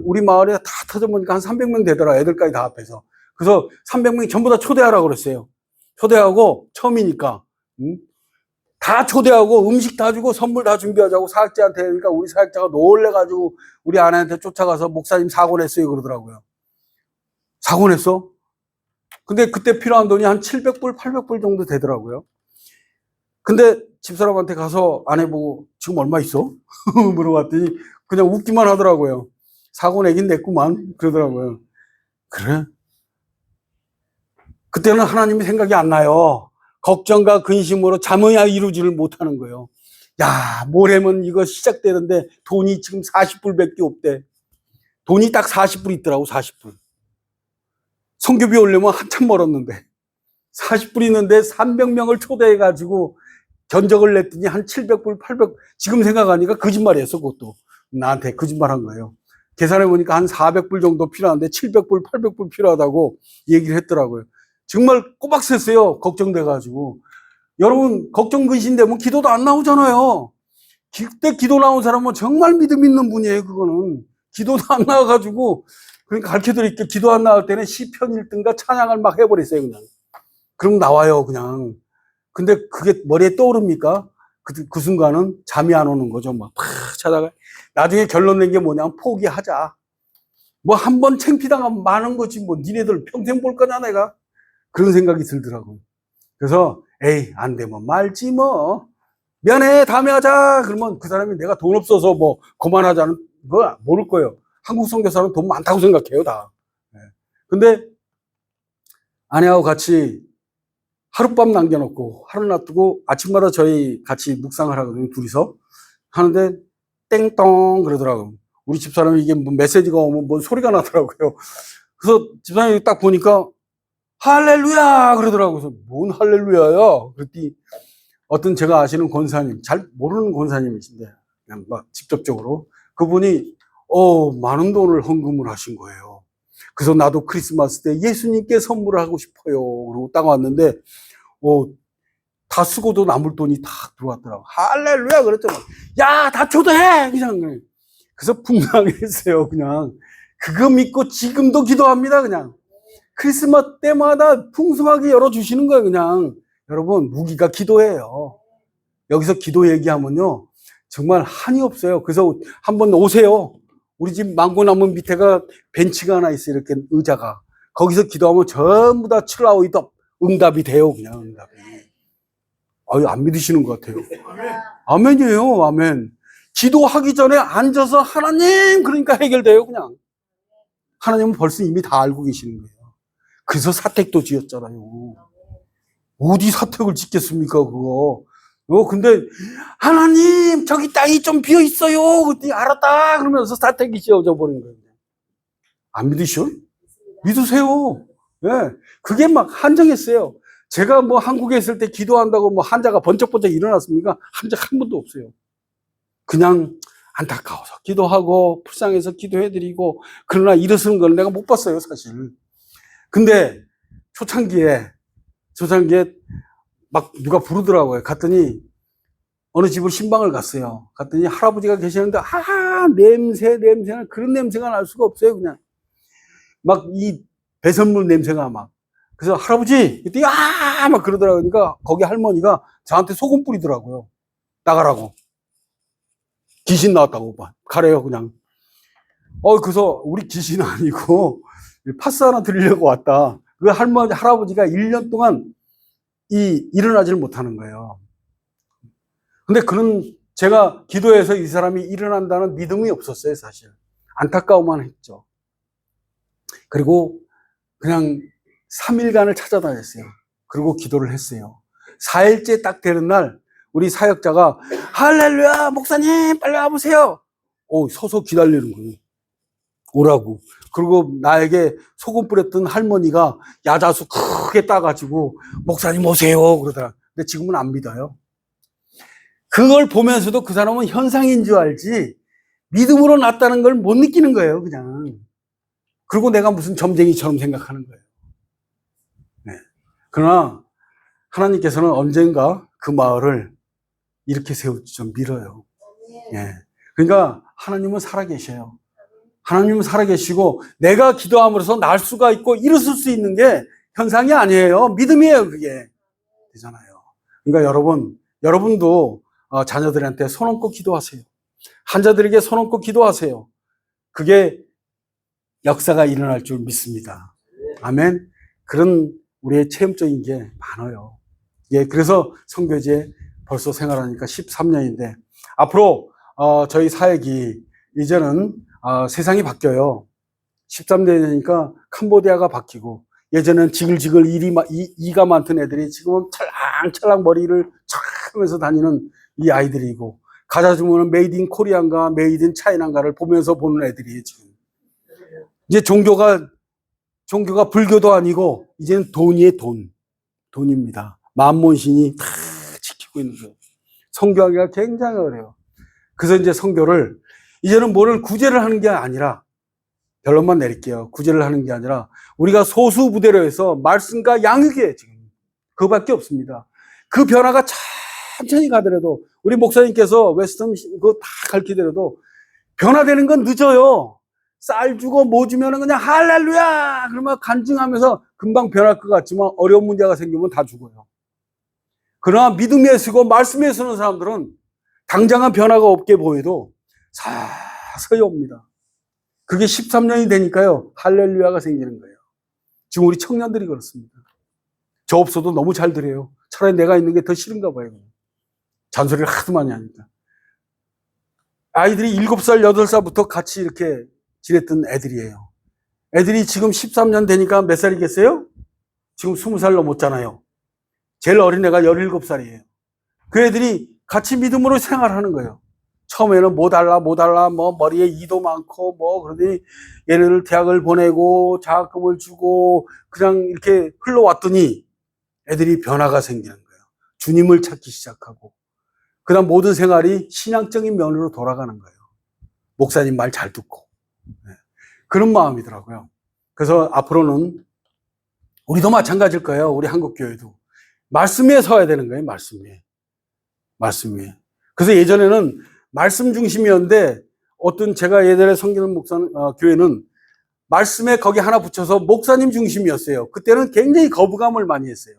우리 마을에 다 터져보니까 한 300명 되더라. 애들까지 다 합해서. 그래서 300명이 전부 다 초대하라고 그랬어요. 초대하고 처음이니까 다 초대하고 음식 다 주고 선물 다 준비하자고 사역자한테. 그러니까 우리 사역자가 놀래가지고 우리 아내한테 쫓아가서 목사님 사고 냈어요 그러더라고요. 사고 냈어? 근데 그때 필요한 돈이 한 700불, 800불 정도 되더라고요. 근데 집사람한테 가서 아내 보고 지금 얼마 있어? 물어봤더니 그냥 웃기만 하더라고요. 사고 내긴 냈구만 그러더라고요. 그래? 그때는 하나님이 생각이 안 나요. 걱정과 근심으로 잠을 이루지를 못하는 거예요. 야, 모레면 이거 시작되는데 돈이 지금 40불밖에 없대. 돈이 딱 40불 있더라고. 40불. 선교비 오려면 한참 멀었는데 40불 있는데 300명을 초대해가지고 견적을 냈더니 한 700불, 800불. 지금 생각하니까 거짓말이었어. 그것도 나한테 거짓말한 거예요. 계산해보니까 한 400불 정도 필요한데 700불, 800불 필요하다고 얘기를 했더라고요. 정말 꼬박 샜어요. 걱정돼가지고. 여러분, 걱정 근심되면 기도도 안 나오잖아요. 그때 기도 나온 사람은 정말 믿음 있는 분이에요. 그거는. 기도도 안 나와가지고. 그러니까 가르쳐드릴게요. 기도 안 나올 때는 시편 1등과 찬양을 막 해버렸어요. 그냥. 그럼 나와요. 그냥. 근데 그게 머리에 떠오릅니까? 그 순간은 잠이 안 오는 거죠. 막 찾아가. 나중에 결론 낸 게 뭐냐면 포기하자. 뭐 한 번 창피당하면 많은 거지. 뭐 니네들 평생 볼 거냐 내가. 그런 생각이 들더라고요. 그래서 에이 안 되면 말지 뭐. 미안해 다음에 하자. 그러면 그 사람이 내가 돈 없어서 뭐 그만하자는 거 모를 거예요. 한국 선교사는 돈 많다고 생각해요 다. 근데 아내하고 같이 하룻밤 남겨놓고 하루 놔두고 아침마다 저희 같이 묵상을 하거든요. 둘이서 하는데 땡똥 그러더라고요. 우리 집사람이 이게 뭐 메시지가 오면 뭔 소리가 나더라고요. 그래서 집사람이 딱 보니까 할렐루야 그러더라고요. 그래서 뭔 할렐루야야? 그랬더니 어떤 제가 아시는 권사님, 잘 모르는 권사님이신데 그냥 막 직접적으로 그분이 많은 돈을 헌금을 하신 거예요. 그래서 나도 크리스마스 때 예수님께 선물을 하고 싶어요. 그러고 딱 왔는데 다 쓰고도 남을 돈이 다 들어왔더라고. 할렐루야 그랬잖아. 야, 다 초대해 그냥. 그래서 풍성했어요. 그냥 그거 믿고 지금도 기도합니다. 그냥 크리스마스 때마다 풍성하게 열어주시는 거예요. 그냥 여러분 무기가 기도예요. 여기서 기도 얘기하면요 정말 한이 없어요. 그래서 한번 오세요. 우리 집 망고나무 밑에가 벤치가 하나 있어요. 이렇게 의자가. 거기서 기도하면 전부 다 칠라오이도 응답이 돼요. 그냥 응답이. 아유 안 믿으시는 것 같아요. 아멘이에요. 아멘. 기도하기 전에 앉아서 하나님 그러니까 해결돼요. 그냥. 하나님은 벌써 이미 다 알고 계시는 거예요. 그래서 사택도 지었잖아요. 어디 사택을 짓겠습니까, 그거. 근데, 하나님, 저기 땅이 좀 비어 있어요. 그랬더니, 알았다. 그러면서 사택이 지어져 버린 거예요. 안 믿으셔? 믿으세요. 예. 그게 막 한정했어요. 제가 뭐 한국에 있을 때 기도한다고 뭐 한자가 번쩍번쩍 일어났습니까? 한 적 한 번도 없어요. 그냥 안타까워서 기도하고, 불쌍해서 기도해드리고, 그러나 일어서는 건 내가 못 봤어요, 사실. 근데, 초창기에 막 누가 부르더라고요. 갔더니 어느 집을 신방을 갔어요. 갔더니 할아버지가 계시는데 냄새는 그런 냄새가 날 수가 없어요. 그냥 막 이 배선물 냄새가 막. 그래서 할아버지 그랬더니 막 그러더라고요. 그러니까 거기 할머니가 저한테 소금 뿌리더라고요. 나가라고. 귀신 나왔다고 가래요 그냥. 그래서 우리 귀신 아니고 파스 하나 드리려고 왔다. 그 할아버지가 1년 동안 일어나지를 못하는 거예요. 근데 제가 기도해서 이 사람이 일어난다는 믿음이 없었어요, 사실. 안타까워만 했죠. 그리고 그냥 3일간을 찾아다녔어요. 그리고 기도를 했어요. 4일째 딱 되는 날, 우리 사역자가, 할렐루야, 목사님, 빨리 와보세요. 서서 기다리는 거예요. 오라고. 그리고 나에게 소금 뿌렸던 할머니가 야자수 크게 따가지고 목사님 오세요 그러더라. 근데 지금은 안 믿어요. 그걸 보면서도 그 사람은 현상인 줄 알지 믿음으로 났다는 걸 못 느끼는 거예요, 그냥. 그리고 내가 무슨 점쟁이처럼 생각하는 거예요. 네. 그러나 하나님께서는 언젠가 그 마을을 이렇게 세울지 좀 밀어요. 네. 그러니까 하나님은 살아계셔요. 하나님은 살아계시고 내가 기도함으로써 날 수가 있고 일어설 수 있는 게 현상이 아니에요. 믿음이에요, 그게. 되잖아요. 그러니까 여러분도 자녀들한테 손 얹고 기도하세요. 환자들에게 손 얹고 기도하세요. 그게 역사가 일어날 줄 믿습니다. 아멘. 그런 우리의 체험적인 게 많아요. 예, 그래서 선교지에 벌써 생활하니까 13년인데 앞으로 저희 사역이 이제는 세상이 바뀌어요. 13년이니까 캄보디아가 바뀌고 예전에는 지글지글 이가 많던 애들이 지금은 찰랑찰랑 머리를 촥 하면서 다니는 이 아이들이고 가자 주면은 메이드 인 코리안가 메이드 인 차이나인가를 보면서 보는 애들이에요, 지금. 이제 종교가 불교도 아니고 이제는 돈이에요, 돈입니다. 만몬신이 다 지키고 있는 거예요. 선교하기가 굉장히 어려워요. 그래서 이제 선교를 이제는 뭐를 구제를 하는 게 아니라 결론만 내릴게요. 구제를 하는 게 아니라 우리가 소수 부대로 해서 말씀과 양육에 지금 그거밖에 없습니다. 그 변화가 천천히 가더라도 우리 목사님께서 웨스턴 그거 다 가르치더라도 변화되는 건 늦어요. 쌀 주고 뭐 주면은 그냥 할렐루야 그러면 간증하면서 금방 변할 것 같지만 어려운 문제가 생기면 다 죽어요. 그러나 믿음에 쓰고 말씀에 쓰는 사람들은 당장은 변화가 없게 보여도 서서히 옵니다. 그게 13년이 되니까요. 할렐루야가 생기는 거예요. 지금 우리 청년들이 그렇습니다. 저 없어도 너무 잘 들어요. 차라리 내가 있는 게 더 싫은가 봐요. 잔소리를 하도 많이 하니까. 아이들이 7살, 8살부터 같이 이렇게 지냈던 애들이에요. 애들이 지금 13년 되니까 몇 살이겠어요? 지금 20살 넘었잖아요. 제일 어린 애가 17살이에요. 그 애들이 같이 믿음으로 생활하는 거예요. 처음에는 뭐 달라, 뭐 머리에 이도 많고, 그러더니 얘네들 대학을 보내고, 장학금을 주고, 그냥 이렇게 흘러왔더니 애들이 변화가 생기는 거예요. 주님을 찾기 시작하고. 그 다음 모든 생활이 신앙적인 면으로 돌아가는 거예요. 목사님 말 잘 듣고. 그런 마음이더라고요. 그래서 앞으로는 우리도 마찬가지일 거예요. 우리 한국교회도. 말씀 위에 서야 되는 거예요. 말씀 위에. 그래서 예전에는 말씀 중심이었는데 어떤 제가 예전에 섬기는 교회는 말씀에 거기 하나 붙여서 목사님 중심이었어요. 그때는 굉장히 거부감을 많이 했어요.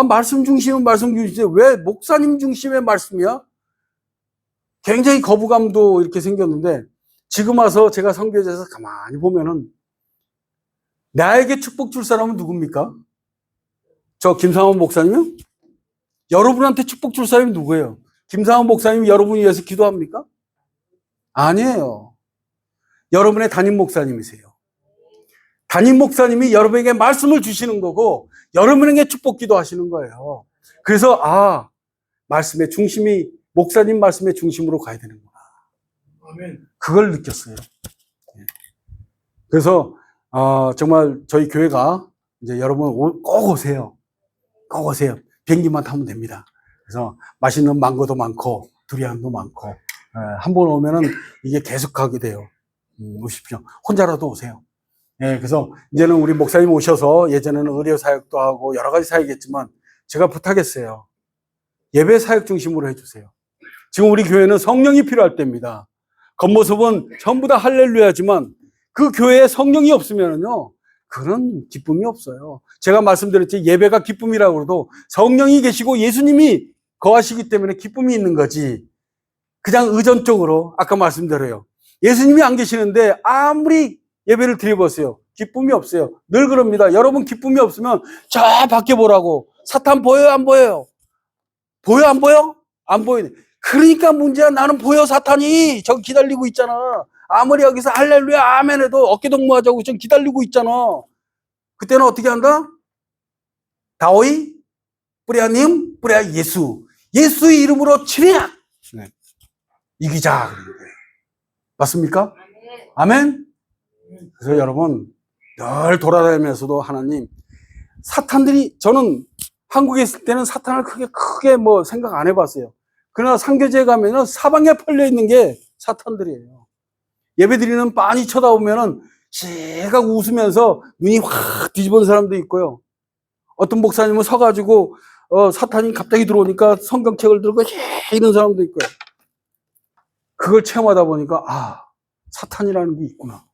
말씀 중심은 말씀 중심인데 왜 목사님 중심의 말씀이야? 굉장히 거부감도 이렇게 생겼는데 지금 와서 제가 선교제에서 가만히 보면은 나에게 축복 줄 사람은 누굽니까? 저 김상원 목사님이요? 여러분한테 축복 줄 사람이 누구예요? 김상원 목사님이 여러분 위해서 기도합니까? 아니에요. 여러분의 담임 목사님이세요. 담임 목사님이 여러분에게 말씀을 주시는 거고 여러분에게 축복 기도하시는 거예요. 그래서 말씀의 중심이 목사님 말씀의 중심으로 가야 되는구나. 아멘. 그걸 느꼈어요. 그래서 정말 저희 교회가 이제 여러분 꼭 오세요. 꼭 오세요. 비행기만 타면 됩니다. 그래서 맛있는 망고도 많고 두리안도 많고 한 번 오면은 이게 계속 가게 돼요. 오십시오. 혼자라도 오세요. 그래서 이제는 우리 목사님 오셔서 예전에는 의료 사역도 하고 여러 가지 사역했지만 제가 부탁했어요. 예배 사역 중심으로 해주세요. 지금 우리 교회는 성령이 필요할 때입니다. 겉모습은 전부 다 할렐루야지만 그 교회에 성령이 없으면요, 그런 기쁨이 없어요. 제가 말씀드렸지, 예배가 기쁨이라고 해도 성령이 계시고 예수님이 거하시기 때문에 기쁨이 있는 거지. 그냥 의존적으로, 아까 말씀드려요. 예수님이 안 계시는데 아무리 예배를 드려보세요. 기쁨이 없어요. 늘 그럽니다. 여러분 기쁨이 없으면 저 밖에 보라고. 사탄 보여요? 안 보여요? 보여? 안 보여? 안 보이네. 그러니까 문제야. 나는 보여, 사탄이. 저기 기다리고 있잖아. 아무리 여기서 할렐루야 아멘 해도 어깨동무하자고 지금 기다리고 있잖아. 그때는 어떻게 한다? 다오이 뿌리아님 뿌리아 예수. 예수의 이름으로 치랴. 이기자. 맞습니까? 아멘? 그래서 여러분 늘 돌아다니면서도 하나님, 사탄들이, 저는 한국에 있을 때는 사탄을 크게 뭐 생각 안 해봤어요. 그러나 상교제에 가면은 사방에 펄려 있는 게 사탄들이에요. 예배드리는 빤히 쳐다보면은 시각 웃으면서 눈이 확 뒤집은 사람도 있고요. 어떤 목사님은 서가지고 사탄이 갑자기 들어오니까 성경책을 들고 이런 사람도 있고요. 그걸 체험하다 보니까 사탄이라는 게 있구나.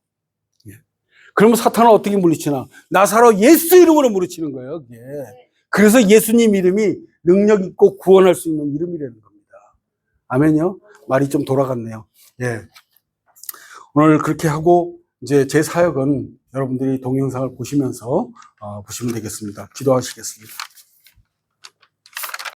그러면 사탄을 어떻게 물리치나? 나사로 예수 이름으로 물리치는 거예요. 그게. 그래서 예수님 이름이 능력 있고 구원할 수 있는 이름이라는 겁니다. 아멘요? 말이 좀 돌아갔네요. 오늘 그렇게 하고 이제 제 사역은 여러분들이 동영상을 보시면서 보시면 되겠습니다. 기도하시겠습니다.